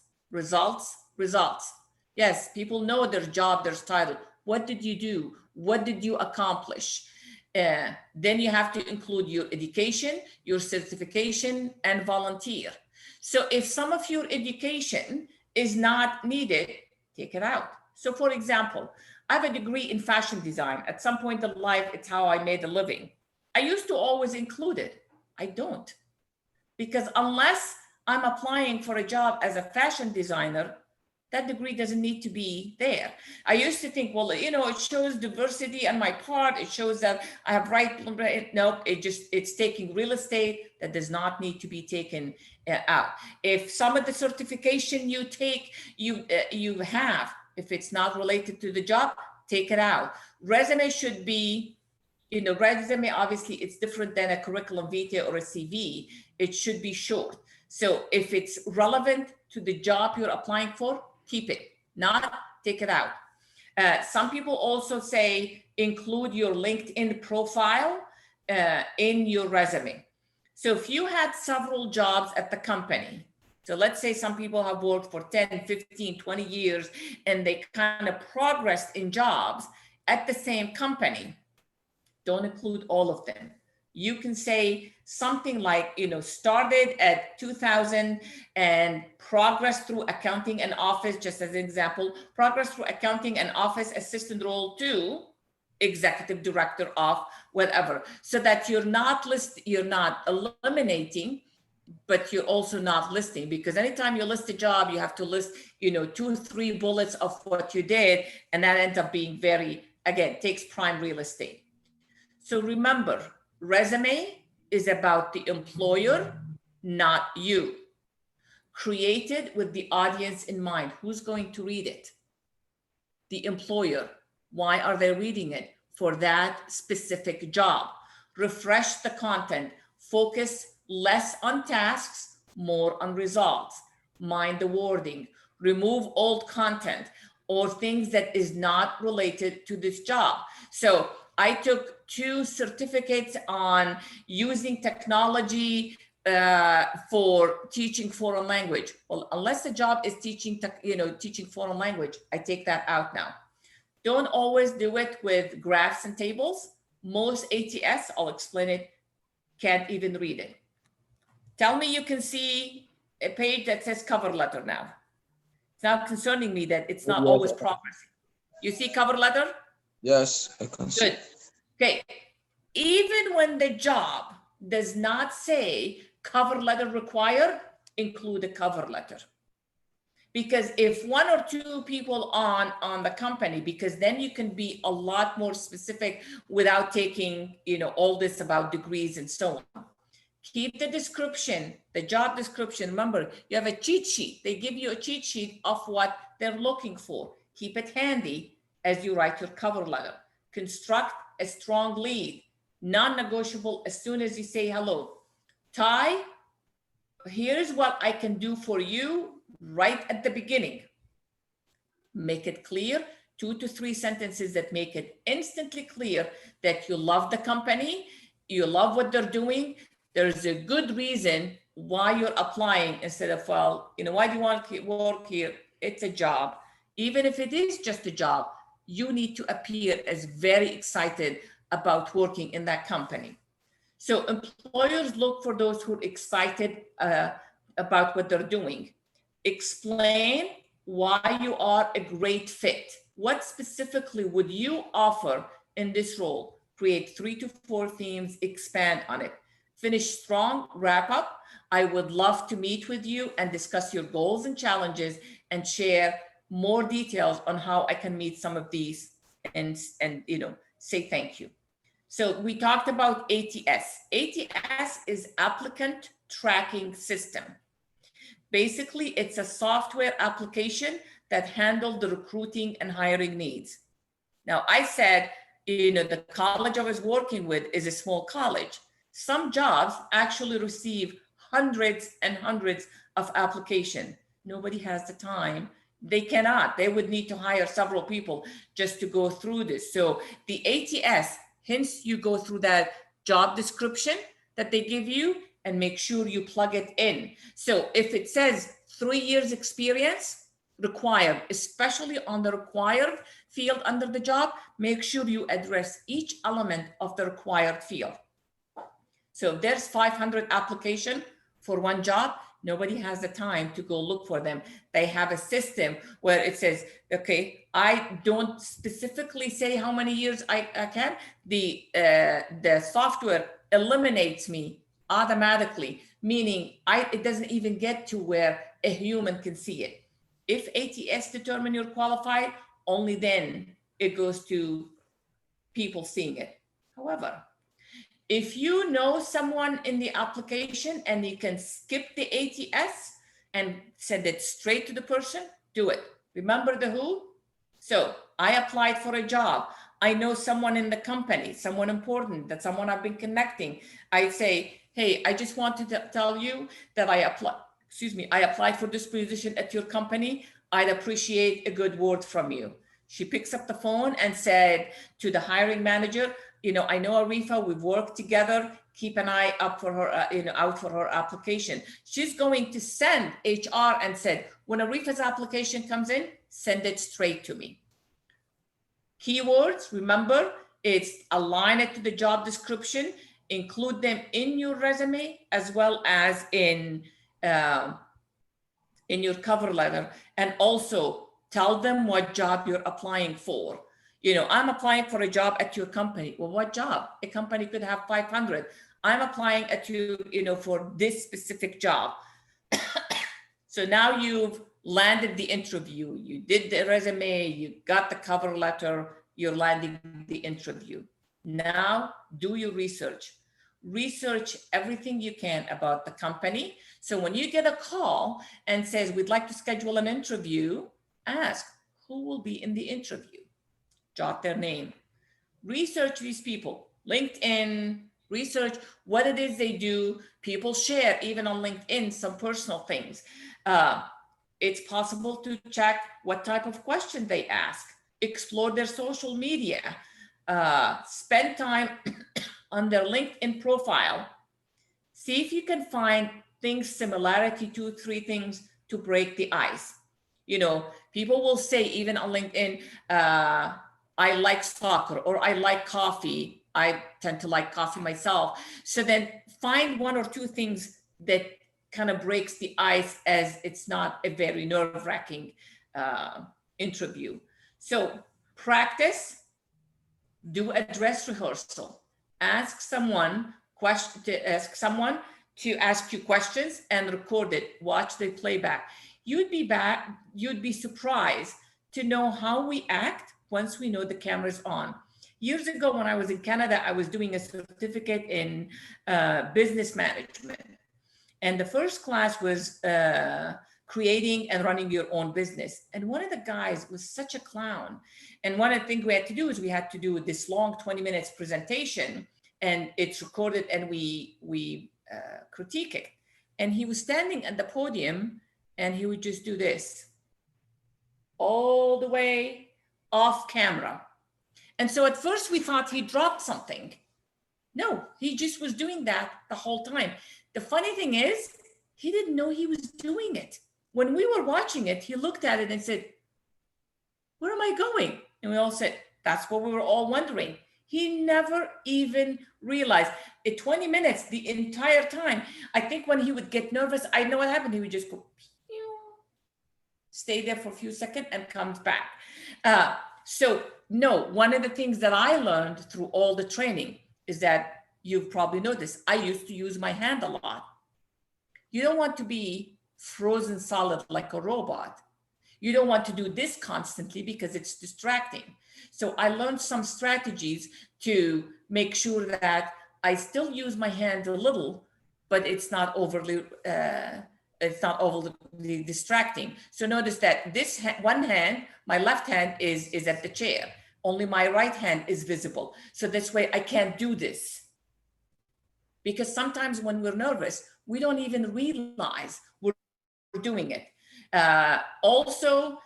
Yes, people know their job, their title. What did you do? What did you accomplish? Then you have to include your education, your certification, and volunteer. So if some of your education is not needed, take it out. So for example, I have a degree in fashion design. At some point in life, it's how I made a living. I used to always include it. I don't. Because unless I'm applying for a job as a fashion designer, that degree doesn't need to be there. I used to think, well, it shows diversity on my part. It shows that I have right. Nope, it's taking real estate that does not need to be taken out. If some of the certification you take, you have, if it's not related to the job, take it out. Resume should be, resume, obviously it's different than a curriculum vitae or a CV. It should be short. So if it's relevant to the job you're applying for, keep it, not take it out. Some people also say include your LinkedIn profile in your resume. So if you had several jobs at the company, so let's say some people have worked for 10, 15, 20 years, and they kind of progressed in jobs at the same company, don't include all of them. You can say something like, started at 2000 and progressed through accounting and office, just as an example, progressed through accounting and office assistant role to executive director of whatever, so that you're not eliminating, but you're also not listing, because anytime you list a job, you have to list, 2-3 bullets of what you did, and that ends up being takes prime real estate. So remember, resume is about the employer, not you. Created with the audience in mind. Who's going to read it? The employer. Why are they reading it? For that specific job. Refresh the content. Focus less on tasks, more on results, mind the wording, remove old content or things that is not related to this job. So I took 2 certificates on using technology for teaching foreign language. Well, unless the job is teaching, teaching foreign language, I take that out now. Don't always do it with graphs and tables. Most ATS, I'll explain it, can't even read it. Tell me you can see a page that says cover letter now. It's not concerning me that it's not always progressing. You see cover letter? Yes, I can see. Good. Okay. Even when the job does not say cover letter required, include a cover letter. Because if 1 or 2 people on the company, because then you can be a lot more specific without taking, all this about degrees and so on. Keep the description, the job description. Remember, you have a cheat sheet. They give you a cheat sheet of what they're looking for. Keep it handy as you write your cover letter. Construct a strong lead, non-negotiable as soon as you say hello. Ty, here's what I can do for you right at the beginning. Make it clear, 2 to 3 sentences that make it instantly clear that you love the company, you love what they're doing. There's a good reason why you're applying instead of, well, why do you want to work here? It's a job. Even if it is just a job, you need to appear as very excited about working in that company. So employers look for those who are excited about what they're doing. Explain why you are a great fit. What specifically would you offer in this role? Create 3 to 4 themes, expand on it. Finish strong, wrap up. I would love to meet with you and discuss your goals and challenges and share more details on how I can meet some of these and say thank you. So we talked about ATS. ATS is applicant tracking system. Basically, it's a software application that handles the recruiting and hiring needs. Now, I said, the college I was working with is a small college. Some jobs actually receive hundreds and hundreds of applications. Nobody has the time. They cannot. They would need to hire several people just to go through this. So the ATS, hence you go through that job description that they give you and make sure you plug it in. So if it says 3 years experience required, especially on the required field under the job, make sure you address each element of the required field. So if there's 500 applications for one job, nobody has the time to go look for them. They have a system where it says, okay, I don't specifically say how many years I can. The software eliminates me automatically, meaning it doesn't even get to where a human can see it. If ATS determine you're qualified, only then it goes to people seeing it. However, if you know someone in the application and you can skip the ATS and send it straight to the person, do it. Remember the who? So I applied for a job. I know someone in the company, someone important, that someone I've been connecting. I say, hey, I just wanted to tell you that I applied for this position at your company. I'd appreciate a good word from you. She picks up the phone and said to the hiring manager, I know Arifa, we've worked together. Keep an eye up for her, out for her application. She's going to send HR and said, when Arifa's application comes in, send it straight to me. Keywords, remember, it's align it to the job description, include them in your resume as well as in your cover letter, and also tell them what job you're applying for. I'm applying for a job at your company. Well, what job? A company could have 500. I'm applying at you, for this specific job. So now you've landed the interview. You did the resume, you got the cover letter, you're landing the interview. Now do your research. Research everything you can about the company. So when you get a call and says, we'd like to schedule an interview, ask who will be in the interview. Jot their name. Research these people. LinkedIn, research what it is they do. People share, even on LinkedIn, some personal things. It's possible to check what type of question they ask, explore their social media, spend time on their LinkedIn profile. See if you can find things, similarity, 2-3 things to break the ice. You know, people will say, even on LinkedIn, I like soccer, or I like coffee. I tend to like coffee myself. So then find 1 or 2 things that kind of breaks the ice, as it's not a very nerve-wracking interview. So practice, do a dress rehearsal, ask someone to ask you questions and record it, watch the playback. You'd be surprised to know how we act once we know the camera's on. Years ago, when I was in Canada, I was doing a certificate in business management. And the first class was creating and running your own business. And one of the guys was such a clown. And one of the things we had to do is we had to do this long 20 minutes presentation, and it's recorded, and we critique it. And he was standing at the podium, and he would just do this all the way off camera. And so at first we thought he dropped something. No, he just was doing that the whole time. The funny thing is, he didn't know he was doing it. When we were watching it, he looked at it and said, "Where am I going?" And we all said, "That's what we were all wondering." He never even realized it. 20 minutes, the entire time. I think when he would get nervous, I know what happened. He would just go, pew, stay there for a few seconds and comes back. So no, one of the things that I learned through all the training is that, you've probably noticed, I used to use my hand a lot. You don't want to be frozen solid like a robot. You don't want to do this constantly because it's distracting. So I learned some strategies to make sure that I still use my hand a little, but it's not overly distracting. So notice that this one hand, my left hand is at the chair. Only my right hand is visible. So this way I can't do this. Because sometimes when we're nervous, we don't even realize we're doing it. Also,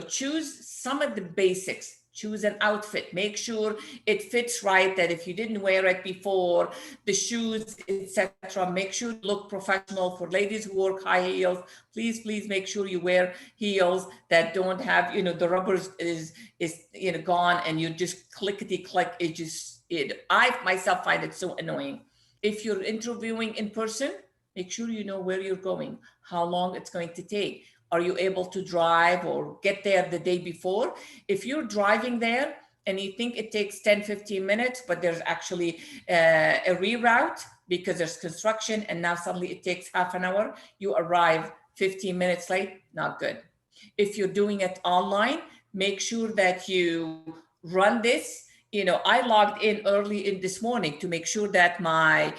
choose some of the basics. Choose an outfit. Make sure it fits right, that if you didn't wear it before, the shoes, etc. Make sure you look professional. For ladies who wear high heels, please make sure you wear heels that don't have, the rubbers is gone, and you just clickety-click. I myself find it so annoying. If you're interviewing in person, make sure you know where you're going, how long it's going to take. Are you able to drive or get there the day before? If you're driving there and you think it takes 10-15 minutes, but there's actually a reroute because there's construction, and now suddenly it takes half an hour, you arrive 15 minutes late, not good. If you're doing it online, make sure that you run this. I logged in early in this morning to make sure that my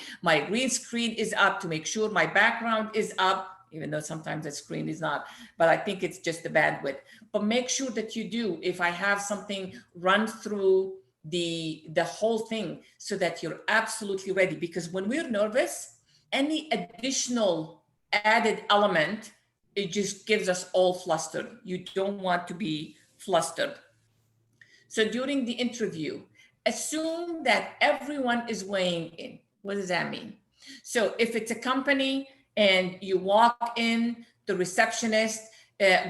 green screen is up, to make sure my background is up, even though sometimes the screen is not, but I think it's just the bandwidth. But make sure that you do, if I have something, run through the whole thing so that you're absolutely ready. Because when we're nervous, any additional added element, it just gives us all flustered. You don't want to be flustered. So during the interview, assume that everyone is weighing in. What does that mean? So if it's a company and you walk in, the receptionist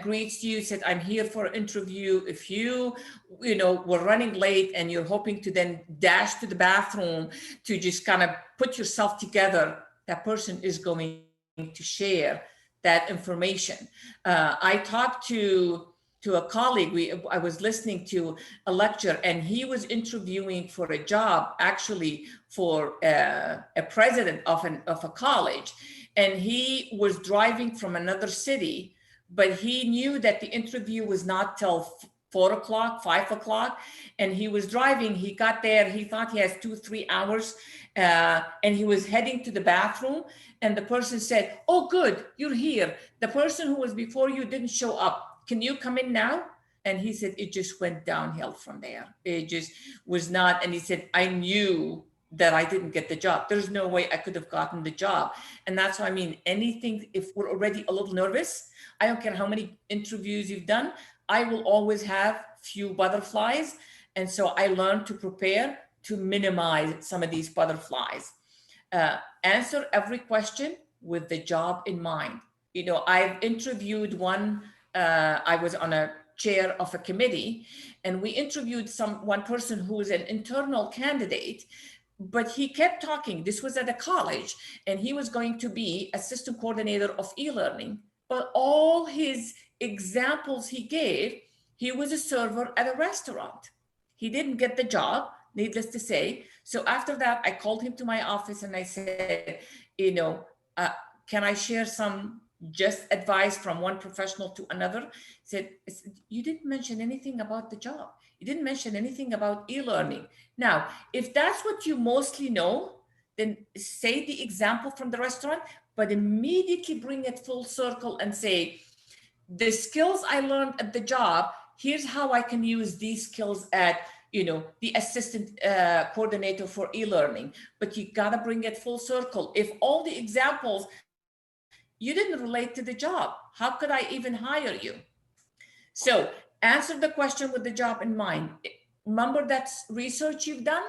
greets you, said, "I'm here for an interview." If you were running late and you're hoping to then dash to the bathroom to just kind of put yourself together, that person is going to share that information. I talked to a colleague. I was listening to a lecture, and he was interviewing for a job, actually for a president of a college. And he was driving from another city, but he knew that the interview was not till 4 o'clock, 5 o'clock. And he was driving, he got there, he thought he has 2-3 hours, and he was heading to the bathroom. And the person said, "Oh, good, you're here. The person who was before you didn't show up. Can you come in now?" And he said, it just went downhill from there. It just was not. And he said, "I knew that I didn't get the job. There's no way I could have gotten the job. And that's what I mean. Anything, if we're already a little nervous, I don't care how many interviews you've done, I will always have few butterflies. And so I learned to prepare to minimize some of these butterflies. Answer every question with the job in mind. You know, I've interviewed I was on a chair of a committee, and we interviewed one person who was an internal candidate, but he kept talking. This was at a college, and he was going to be assistant coordinator of e-learning. But all his examples he gave, he was a server at a restaurant. He didn't get the job, needless to say. So after that, I called him to my office and I said, you know, can I share some just advice from one professional to another? He said, you didn't mention anything about the job. You didn't mention anything about e-learning. Now, if that's what you mostly know, then say the example from the restaurant, but immediately bring it full circle and say, the skills I learned at the job, here's how I can use these skills at, you know, the assistant coordinator for e-learning. But you gotta bring it full circle. If all the examples, you didn't relate to the job, how could I even hire you? So answer the question with the job in mind. Remember that research you've done?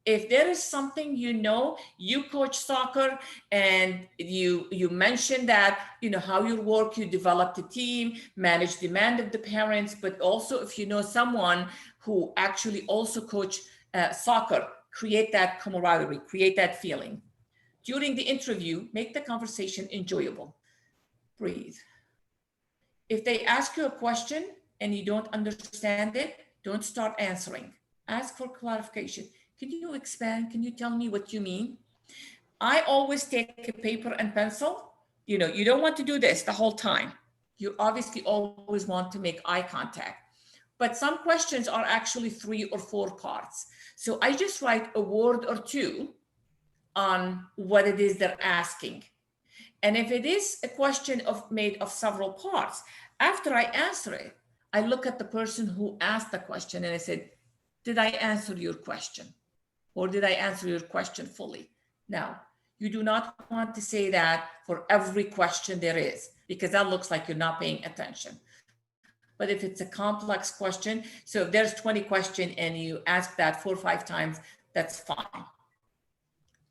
If there is something, you know, you coach soccer and you mentioned that, you know, how you work, you developed a team, manage demand of the parents, but also if you know someone who actually also coach soccer, create that camaraderie, create that feeling. During the interview, make the conversation enjoyable. Breathe. If they ask you a question and you don't understand it, don't start answering. Ask for clarification. Can you expand? Can you tell me what you mean? I always take a paper and pencil. You know, you don't want to do this the whole time. You obviously always want to make eye contact. But some questions are actually 3 or 4 parts. So I just write a word or two on what it is they're asking. And if it is a question made of several parts, after I answer it, I look at the person who asked the question and I said, did I answer your question? Or did I answer your question fully? Now, you do not want to say that for every question there is, because that looks like you're not paying attention. But if it's a complex question, so if there's 20 questions and you ask that 4 or 5 times, that's fine.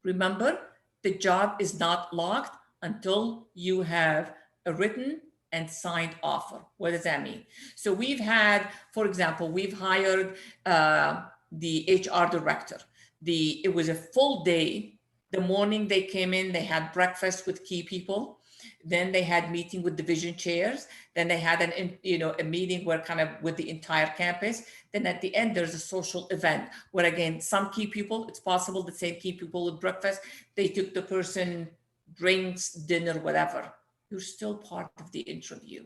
Remember, the job is not locked until you have a written and signed offer. What does that mean? So we've had, for example, we've hired the HR director. It was a full day. The morning they came in, they had breakfast with key people. Then they had meeting with division chairs. Then they had a meeting where kind of with the entire campus. Then at the end, there's a social event where again, some key people, it's possible the same key people with breakfast, they took the person drinks, dinner, whatever. You're still part of the interview.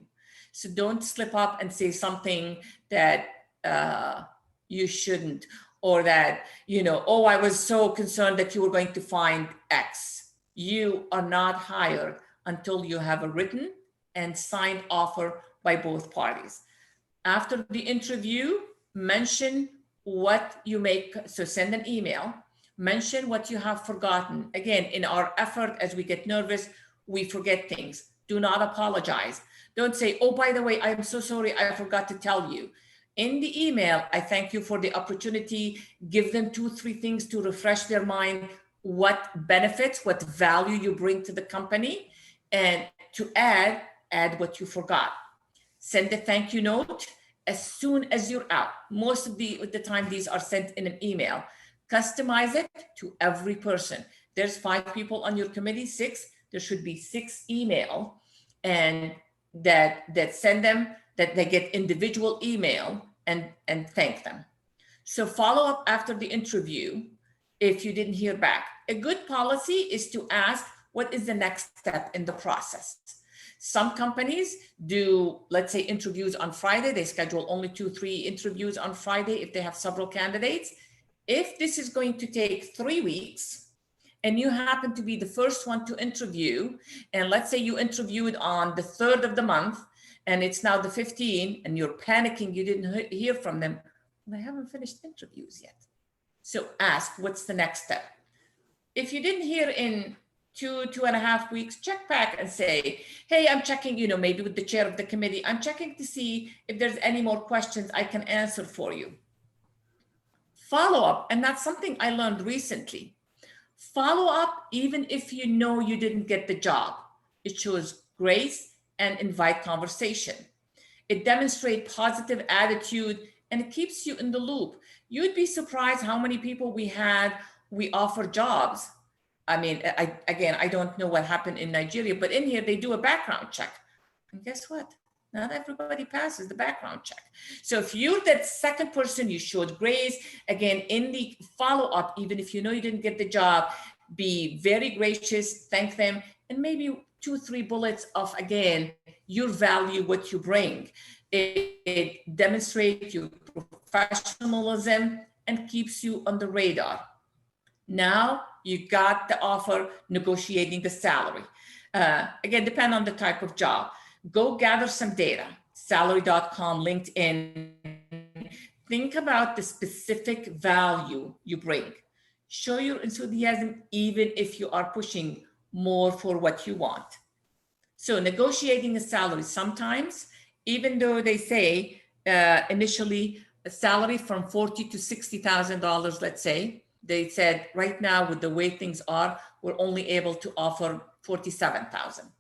So don't slip up and say something that you shouldn't, or that, oh, I was so concerned that you were going to find X. You are not hired until you have a written and signed offer by both parties. After the interview, mention what you make, so send an email, mention what you have forgotten. Again, in our effort, as we get nervous, we forget things. Do not apologize. Don't say, oh, by the way, I'm so sorry, I forgot to tell you. In the email, I thank you for the opportunity. Give them 2-3 things to refresh their mind, what benefits, what value you bring to the company, and to add what you forgot. Send a thank you note as soon as you're out. Most of the time, these are sent in an email. Customize it to every person. There's 5 people on your committee, 6. There should be 6 email, and that send them, that they get individual email and thank them. So follow up after the interview if you didn't hear back. A good policy is to ask, what is the next step in the process? Some companies do, let's say, interviews on Friday. They schedule only 2-3 interviews on Friday if they have several candidates. If this is going to take 3 weeks and you happen to be the first one to interview, and let's say you interviewed on the 3rd of the month and it's now the 15th and you're panicking, you didn't hear from them, they haven't finished interviews yet. So ask, what's the next step? if you didn't hear in 2.5 weeks, check back and say, hey, I'm checking, maybe with the chair of the committee, I'm checking to see if there's any more questions I can answer for you. Follow up, and that's something I learned recently. Follow up even if you know you didn't get the job. It shows grace and invite conversation. It demonstrates positive attitude and it keeps you in the loop. You'd be surprised how many people we offer jobs. I mean, I don't know what happened in Nigeria, but in here they do a background check. And guess what? Not everybody passes the background check. So if you're that second person, you showed grace, again, in the follow-up, even if you know you didn't get the job, be very gracious, thank them, and maybe 2-3 bullets of, again, your value, what you bring. It demonstrates your professionalism and keeps you on the radar. Now you got the offer, negotiating the salary. Again, depend on the type of job. Go gather some data, salary.com, LinkedIn. Think about the specific value you bring. Show your enthusiasm even if you are pushing more for what you want. So negotiating a salary, sometimes, even though they say initially a salary from $40,000 to $60,000, let's say, they said right now with the way things are, we're only able to offer $47,000.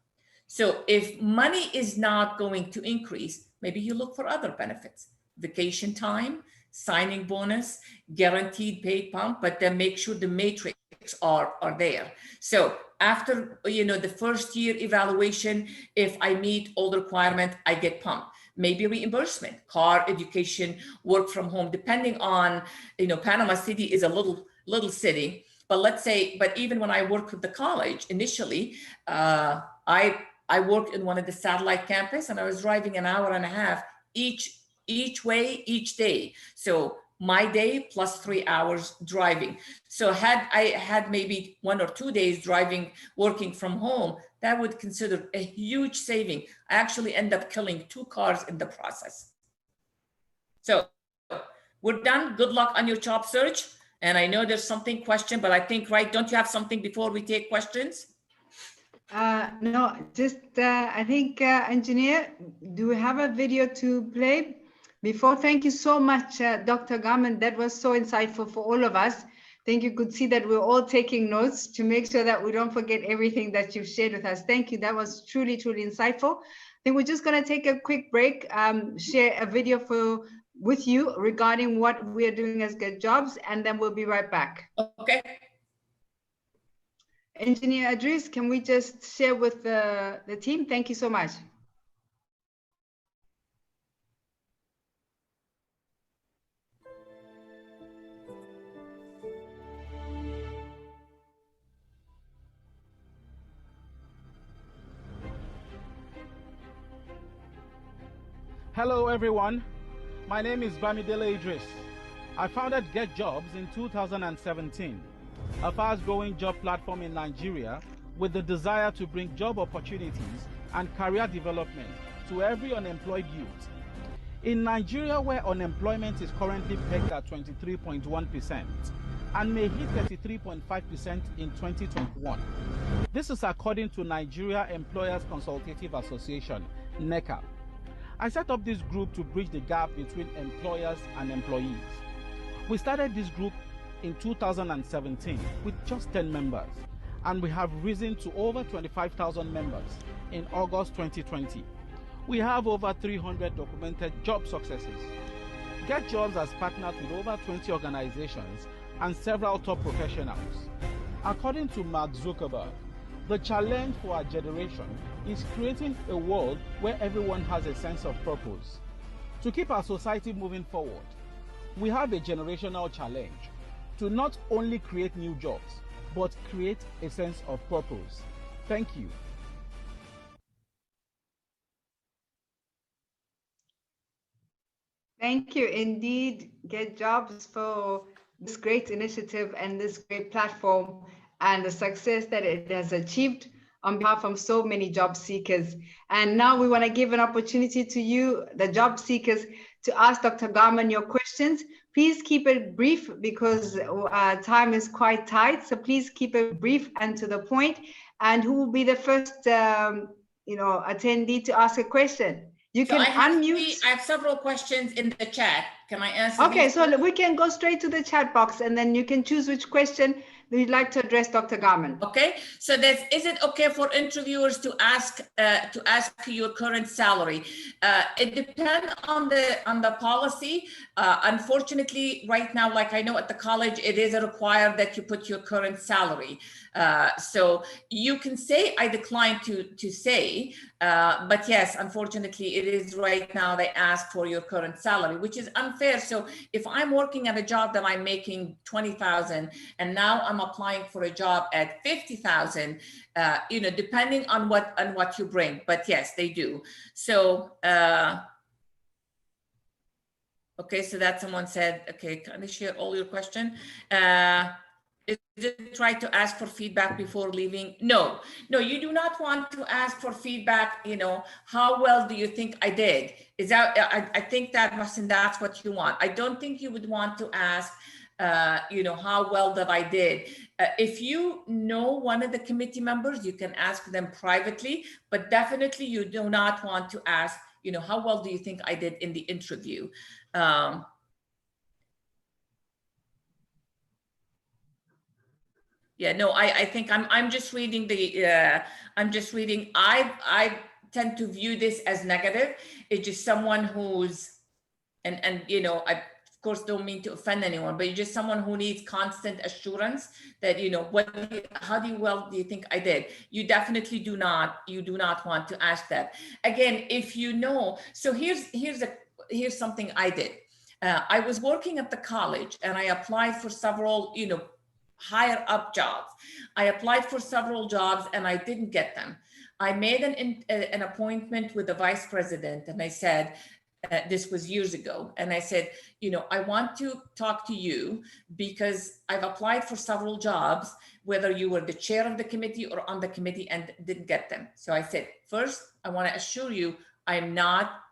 So if money is not going to increase, maybe you look for other benefits, vacation time, signing bonus, guaranteed paid pump, but then make sure the matrix are there. So after the first year evaluation, if I meet all the requirements, I get pumped. Maybe reimbursement, car, education, work from home, depending on, Panama City is a little city, but let's say, but even when I worked with the college initially, I worked in one of the satellite campus and I was driving an hour and a half each way, each day. So my day plus 3 hours driving. So had I had maybe 1 or 2 days driving, working from home, that would consider a huge saving. I actually end up killing 2 cars in the process. So we're done. Good luck on your job search. And I know there's something question, but I think, right, don't you have something before we take questions? No, just I think, engineer, do we have a video to play before? Thank you so much, Dr. Garman. That was so insightful for all of us. I think you could see that we're all taking notes to make sure that we don't forget everything that you've shared with us. Thank you. That was truly, truly insightful. I think we're just going to take a quick break, share a video with you regarding what we are doing as Get Jobs, and then we'll be right back. Okay. Engineer Idris, can we just share with the team? Thank you so much. Hello everyone, my name is Bamidele Idris. I founded Get Jobs in 2017, a fast-growing job platform in Nigeria with the desire to bring job opportunities and career development to every unemployed youth. In Nigeria, where unemployment is currently pegged at 23.1% and may hit 33.5% in 2021. This is according to Nigeria Employers Consultative Association, NECA. I set up this group to bridge the gap between employers and employees. We started this group in 2017 with just 10 members, and we have risen to over 25,000 members in August 2020. We have over 300 documented job successes. Get Jobs has partnered with over 20 organizations and several top professionals. According to Mark Zuckerberg, the challenge for our generation is creating a world where everyone has a sense of purpose. To keep our society moving forward, we have a generational challenge to not only create new jobs, but create a sense of purpose. Thank you. Thank you indeed, Get Jobs, for this great initiative and this great platform and the success that it has achieved on behalf of so many job seekers. And now we want to give an opportunity to you, the job seekers, to ask Dr. Garman your questions. Please keep it brief because time is quite tight. So please keep it brief and to the point. And who will be the first, attendee to ask a question? You can unmute. I have several questions in the chat. Can I answer? Okay, so we can go straight to the chat box and then you can choose which question you'd like to address Dr. Garman. Okay, so is it okay for interviewers to ask your current salary? It depends on the policy. Unfortunately, right now, like I know at the college, it is required that you put your current salary. So you can say I decline to say, but yes, unfortunately, it is right now they ask for your current salary, which is unfair. So if I'm working at a job that I'm making 20,000 and now I'm applying for a job at 50,000, depending on what you bring, but yes, they do. So, okay, so that someone said, okay, can I share all your question? Is it right to ask for feedback before leaving? No, you do not want to ask for feedback. How well do you think I did? Is that, I think that's what you want. I don't think you would want to ask, how well that I did. If you know one of the committee members, you can ask them privately, but definitely you do not want to ask, how well do you think I did in the interview? Yeah, no, I think I'm just reading I tend to view this as negative. It's just someone who's, and I of course don't mean to offend anyone, but you're just someone who needs constant assurance that, how well do you think I did? You definitely do not want to ask that. Again, if so here's something I did. I was working at the college and I applied for several, higher up jobs. I applied for several jobs and I didn't get them. I made an appointment with the vice president and I said, this was years ago. And I said, I want to talk to you because I've applied for several jobs, whether you were the chair of the committee or on the committee, and didn't get them. So I said, first, I want to assure you, I'm not,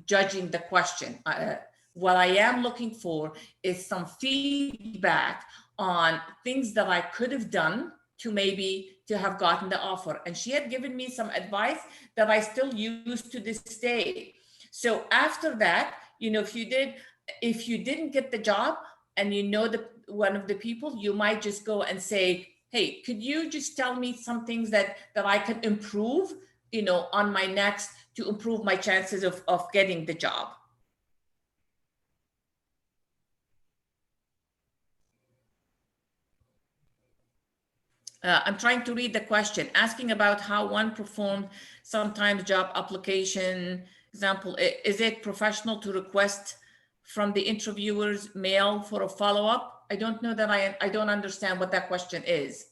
judging the question. What I am looking for is some feedback on things that I could have done to have gotten the offer. And she had given me some advice that I still use to this day. So after that, if you didn't get the job and one of the people, you might just go and say, hey, could you just tell me some things that I can improve, on my next, to improve my chances of getting the job. I'm trying to read the question, asking about how one performed sometimes job application. Example, is it professional to request from the interviewer's mail for a follow-up? I don't know that I don't understand what that question is.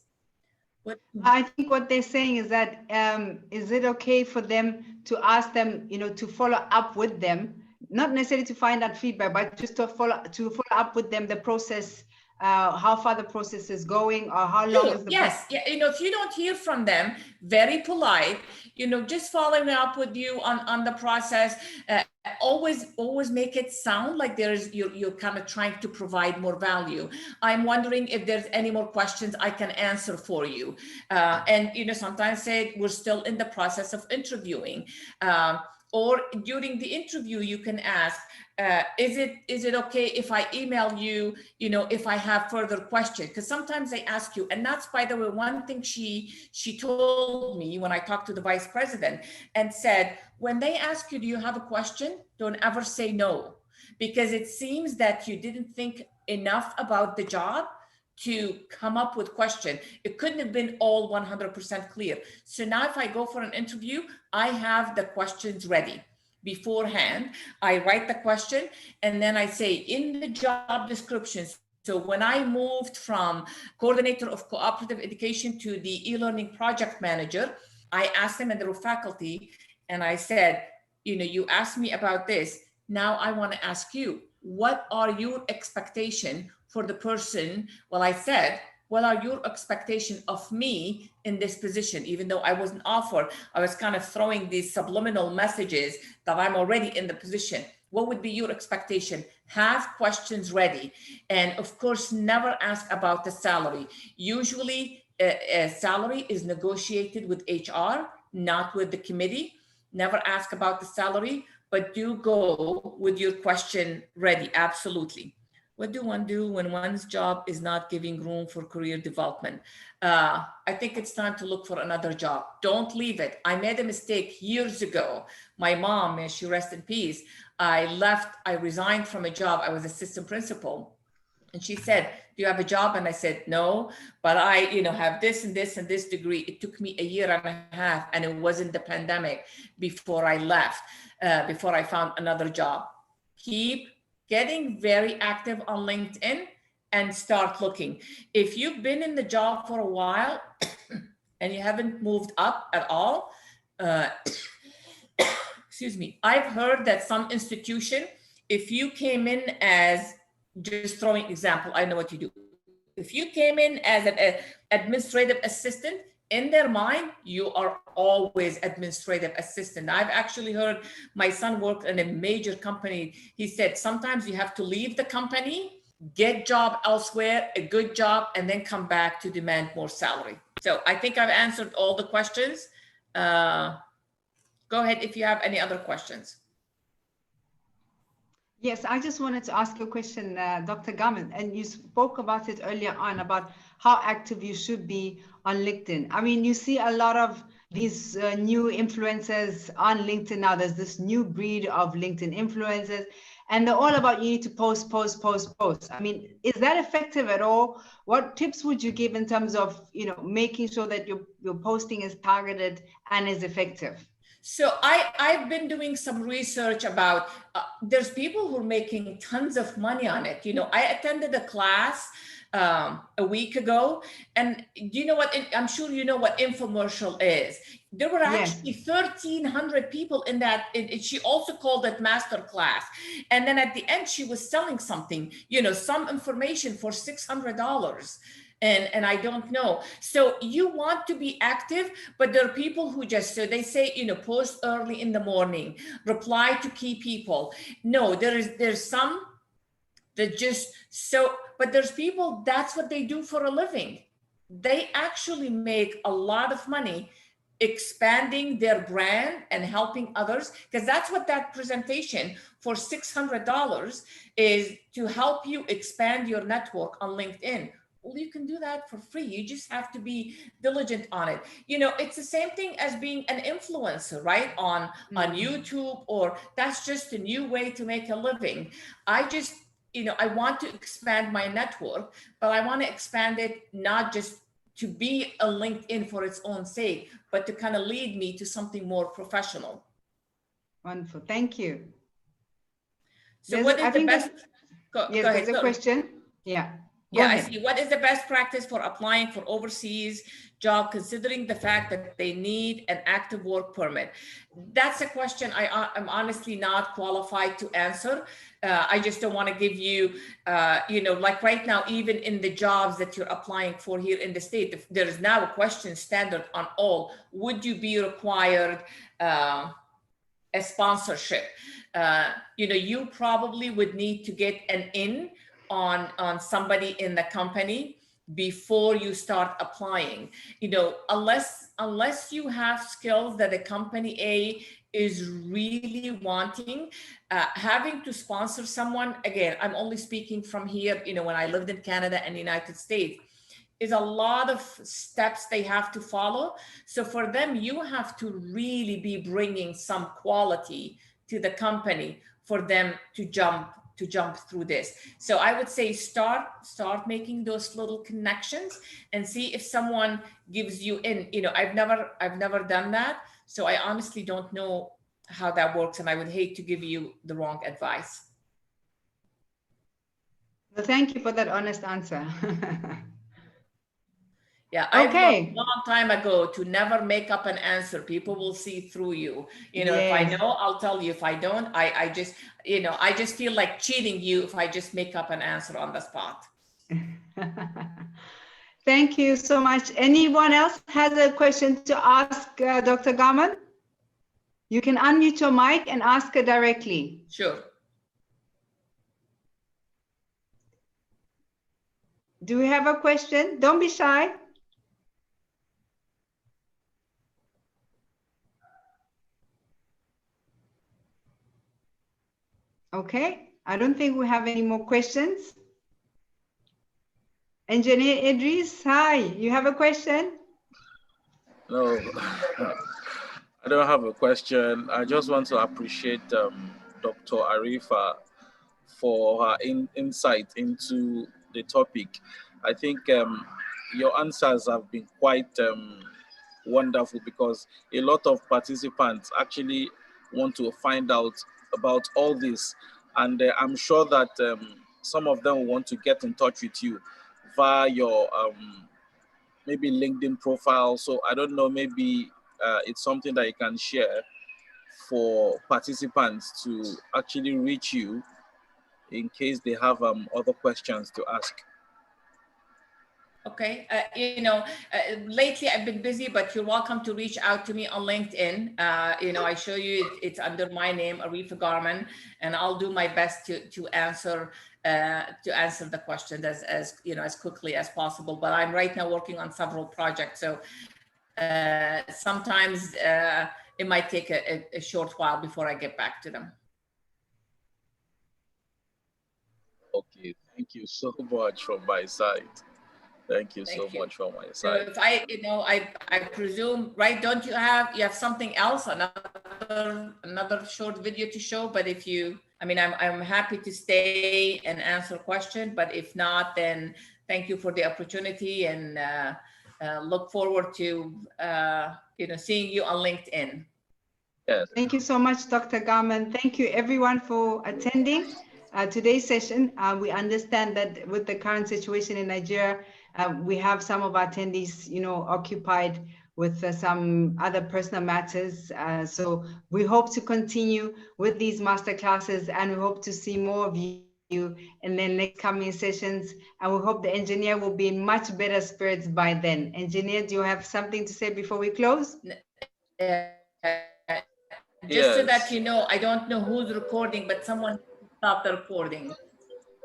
I think what they're saying is that, is it okay for them to ask them, to follow up with them, not necessarily to find out feedback, but just to follow up with them, the process, how far the process is going, or how long is the process? Yeah, if you don't hear from them, very polite, just following up with you on the process. Always make it sound like you're kind of trying to provide more value. I'm wondering if there's any more questions I can answer for you. And sometimes say we're still in the process of interviewing. Or during the interview, you can ask, is it okay if I email you, if I have further questions? Because sometimes they ask you, and that's, by the way, one thing she told me when I talked to the vice president, and said, when they ask you, do you have a question? Don't ever say no, because it seems that you didn't think enough about the job to come up with question. It couldn't have been all 100% clear. So now if I go for an interview, I have the questions ready beforehand. I write the question and then I say in the job descriptions. So when I moved from coordinator of cooperative education to the e-learning project manager, I asked them, and they were faculty, and I said, you asked me about this. Now I want to ask you, what are your expectations for the person? Well, I said, what are your expectations of me in this position? Even though I wasn't offered, I was kind of throwing these subliminal messages that I'm already in the position. What would be your expectation? Have questions ready. And of course, never ask about the salary. Usually a salary is negotiated with HR, not with the committee. Never ask about the salary, but do go with your question ready, absolutely. What do one do when one's job is not giving room for career development? I think it's time to look for another job. Don't leave it. I made a mistake years ago. My mom, may she rest in peace, I resigned from a job. I was assistant principal. And she said, do you have a job? And I said, no, but I have this and this and this degree. It took me a year and a half, and it wasn't the pandemic before I left, before I found another job. Keep getting very active on LinkedIn and start looking. If you've been in the job for a while and you haven't moved up at all, excuse me, I've heard that some institution, if you came in as, just throwing example, I know what you do. If you came in as an administrative assistant, in their mind, you are always administrative assistant. I've actually heard my son worked in a major company. He said, sometimes you have to leave the company, get job elsewhere, a good job, and then come back to demand more salary. So I think I've answered all the questions. Go ahead if you have any other questions. Yes, I just wanted to ask you a question, Dr. Garman, and you spoke about it earlier on about how active you should be on LinkedIn. I mean, you see a lot of these new influencers on LinkedIn now. There's this new breed of LinkedIn influencers, and they're all about you need to post. I mean, is that effective at all? What tips would you give in terms of, making sure that your posting is targeted and is effective? So I've been doing some research about, there's people who are making tons of money on it. I attended a class a week ago, and you know what, I'm sure you know what infomercial is. There were actually 1,300 people in that. She also called it master class. And then at the end, she was selling something, some information for $600. And I don't know. So you want to be active, but there are people who just, so they say, post early in the morning, reply to key people. No, there's some that just, but there's people, that's what they do for a living. They actually make a lot of money expanding their brand and helping others, because that's what that presentation for $600 is, to help you expand your network on LinkedIn. Well, you can do that for free. You just have to be diligent on it. It's the same thing as being an influencer, right? On YouTube, or that's just a new way to make a living. I just, I want to expand my network, but I want to expand it not just to be a LinkedIn for its own sake, but to kind of lead me to something more professional. Wonderful. Thank you. So what is the best? Go ahead. There's a question. Yeah. Yeah, I see. What is the best practice for applying for overseas job, considering the fact that they need an active work permit? That's a question I'm honestly not qualified to answer. I just don't want to give you, like right now, even in the jobs that you're applying for here in the state, there is now a question standard on all. Would you be required a sponsorship? You probably would need to get an in on somebody in the company before you start applying, unless you have skills that a company A is really wanting, having to sponsor someone. Again, I'm only speaking from here, when I lived in Canada and the United States, is a lot of steps they have to follow. So for them, you have to really be bringing some quality to the company for them to jump through this. So I would say start making those little connections and see if someone gives you in. I've never done that, so I honestly don't know how that works, and I would hate to give you the wrong advice. Well, thank you for that honest answer. Yeah, I learned a long time ago to never make up an answer. People will see through you. If I know, I'll tell you. If I don't, I just feel like cheating you if I just make up an answer on the spot. Thank you so much. Anyone else has a question to ask Dr. Garman? You can unmute your mic and ask her directly. Sure. do we have a question? Don't be shy. Okay, I don't think we have any more questions. Engineer Idris, hi, you have a question? No, I don't have a question. I just want to appreciate Dr. Arifa for her insight into the topic. I think your answers have been quite wonderful, because a lot of participants actually want to find out about all this. And I'm sure that some of them want to get in touch with you via your maybe LinkedIn profile. So I don't know, maybe it's something that you can share for participants to actually reach you in case they have other questions to ask. Okay, lately I've been busy, but you're welcome to reach out to me on LinkedIn. I show you it's under my name, Arifa Garman, and I'll do my best to answer the question as quickly as possible. But I'm right now working on several projects, so sometimes it might take a short while before I get back to them. Okay, thank you so much from my side. Thank you so much from my side. So if I presume, right? Don't you have something else, another short video to show? But if I'm happy to stay and answer question. But if not, then thank you for the opportunity, and look forward to seeing you on LinkedIn. Yes. Thank you so much, Dr. Garman. Thank you everyone for attending today's session. We understand that with the current situation in Nigeria, we have some of our attendees, occupied with some other personal matters. So we hope to continue with these master classes, and we hope to see more of you in the next coming sessions. And we hope the engineer will be in much better spirits by then. Engineer, do you have something to say before we close? Just so that you know, I don't know who's recording, but someone stopped the recording.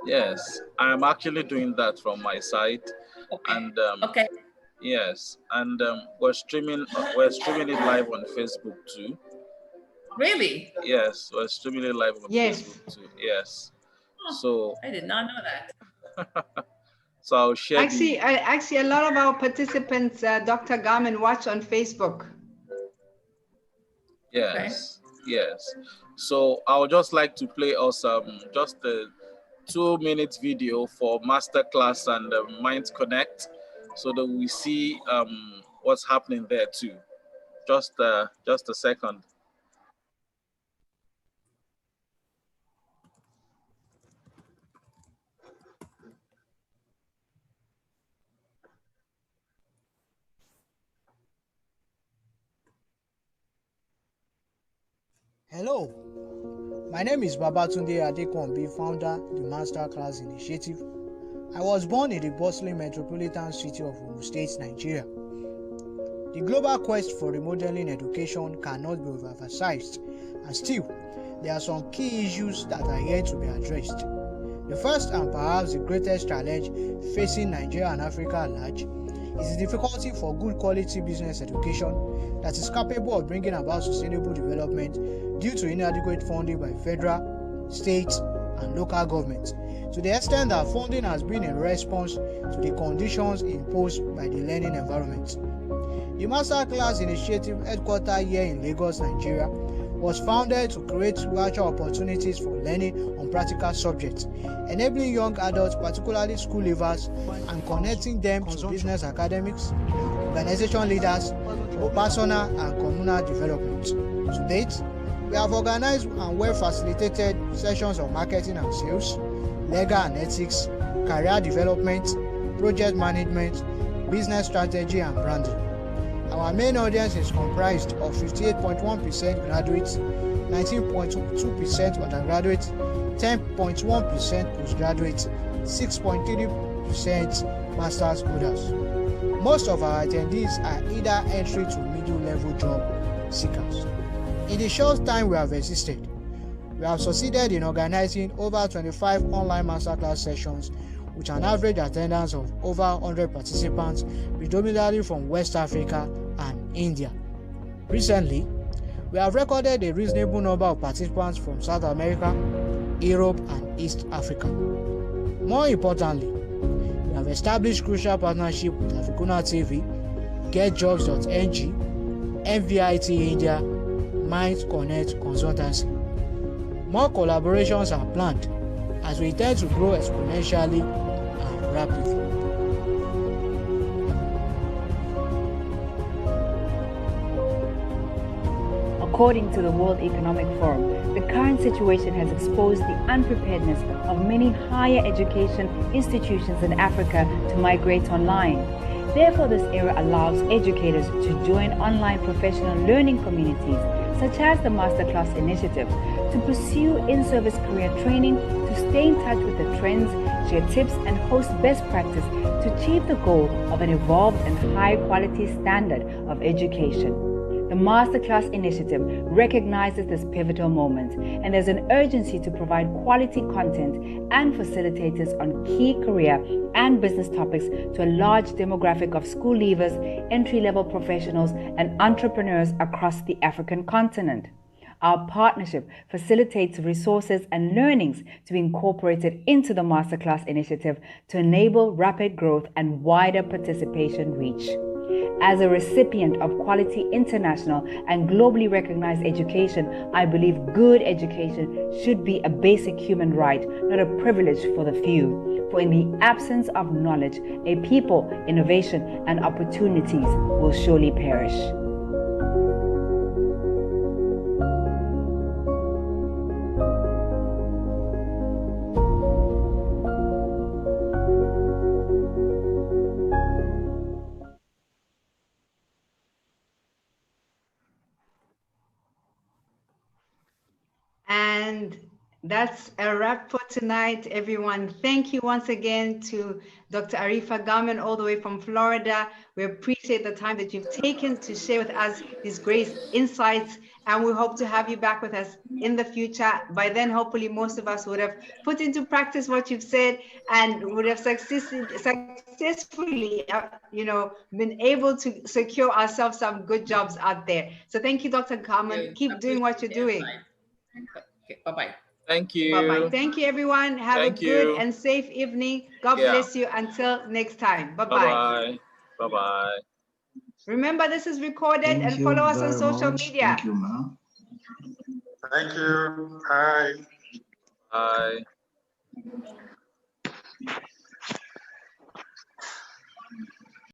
Yes, I'm actually doing that from my side. Okay. And okay. Yes, and we're streaming it live on Facebook too. Really? Yes, we're streaming it live on Facebook too. Yes. So I did not know that. So I'll share. Actually, a lot of our participants, Dr. Garman, watch on Facebook. Yes, yes. So I would just like to play us just a 2-minute video for masterclass and Mind Connect, so that we see what's happening there too. Just a second. Hello, my name is Babatunde Adekombi, founder of the Masterclass Initiative. I was born in the bustling metropolitan city of Ogun State, Nigeria. The global quest for remodeling education cannot be overemphasized, and still, there are some key issues that are yet to be addressed. The first and perhaps the greatest challenge facing Nigeria and Africa at large is the difficulty for good quality business education that is capable of bringing about sustainable development due to inadequate funding by federal, state, and local governments, to the extent that funding has been in response to the conditions imposed by the learning environment. The Masterclass Initiative, headquartered here in Lagos, Nigeria, was founded to create virtual opportunities for learning on practical subjects, enabling young adults, particularly school leavers, and connecting them to business academics, organization leaders, for personal and communal development. To date, we have organized and well-facilitated sessions on marketing and sales, legal and ethics, career development, project management, business strategy, and branding. Our main audience is comprised of 58.1% graduates, 19.2% undergraduates, 10.1% postgraduates, 6.3% master's holders. Most of our attendees are either entry to middle-level job seekers. In the short time we have existed, we have succeeded in organizing over 25 online masterclass sessions with an average attendance of over 100 participants, predominantly from West Africa and India. Recently, we have recorded a reasonable number of participants from South America, Europe, and East Africa. More importantly, we have established crucial partnership with Africuna TV, GetJobs.ng, MVIT India, Mind Connect Consultancy. More collaborations are planned as we intend to grow exponentially and rapidly. According to the World Economic Forum, the current situation has exposed the unpreparedness of many higher education institutions in Africa to migrate online. Therefore, this era allows educators to join online professional learning communities, such as the Masterclass Initiative, to pursue in-service career training, to stay in touch with the trends, share tips, and host best practice to achieve the goal of an evolved and high-quality standard of education. The Masterclass Initiative recognizes this pivotal moment, and there's an urgency to provide quality content and facilitators on key career and business topics to a large demographic of school leavers, entry-level professionals, and entrepreneurs across the African continent. Our partnership facilitates resources and learnings to be incorporated into the Masterclass Initiative to enable rapid growth and wider participation reach. As a recipient of quality international and globally recognized education, I believe good education should be a basic human right, not a privilege for the few. For in the absence of knowledge, a people, innovation, and opportunities will surely perish. And that's a wrap for tonight, everyone. Thank you once again to Dr. Arifa Garman, all the way from Florida. We appreciate the time that you've taken to share with us these great insights, and we hope to have you back with us in the future. By then, hopefully, most of us would have put into practice what you've said and would have successfully, been able to secure ourselves some good jobs out there. So thank you, Dr. Garman. Keep doing what you're doing. Okay, bye-bye. Thank you. Bye-bye. Thank you, everyone. Have a good and safe evening. God bless you. Until next time. Bye-bye. Bye-bye. Bye-bye. Remember, this is recorded and follow us on social media. Thank you, Ma. Thank you. Bye. Bye.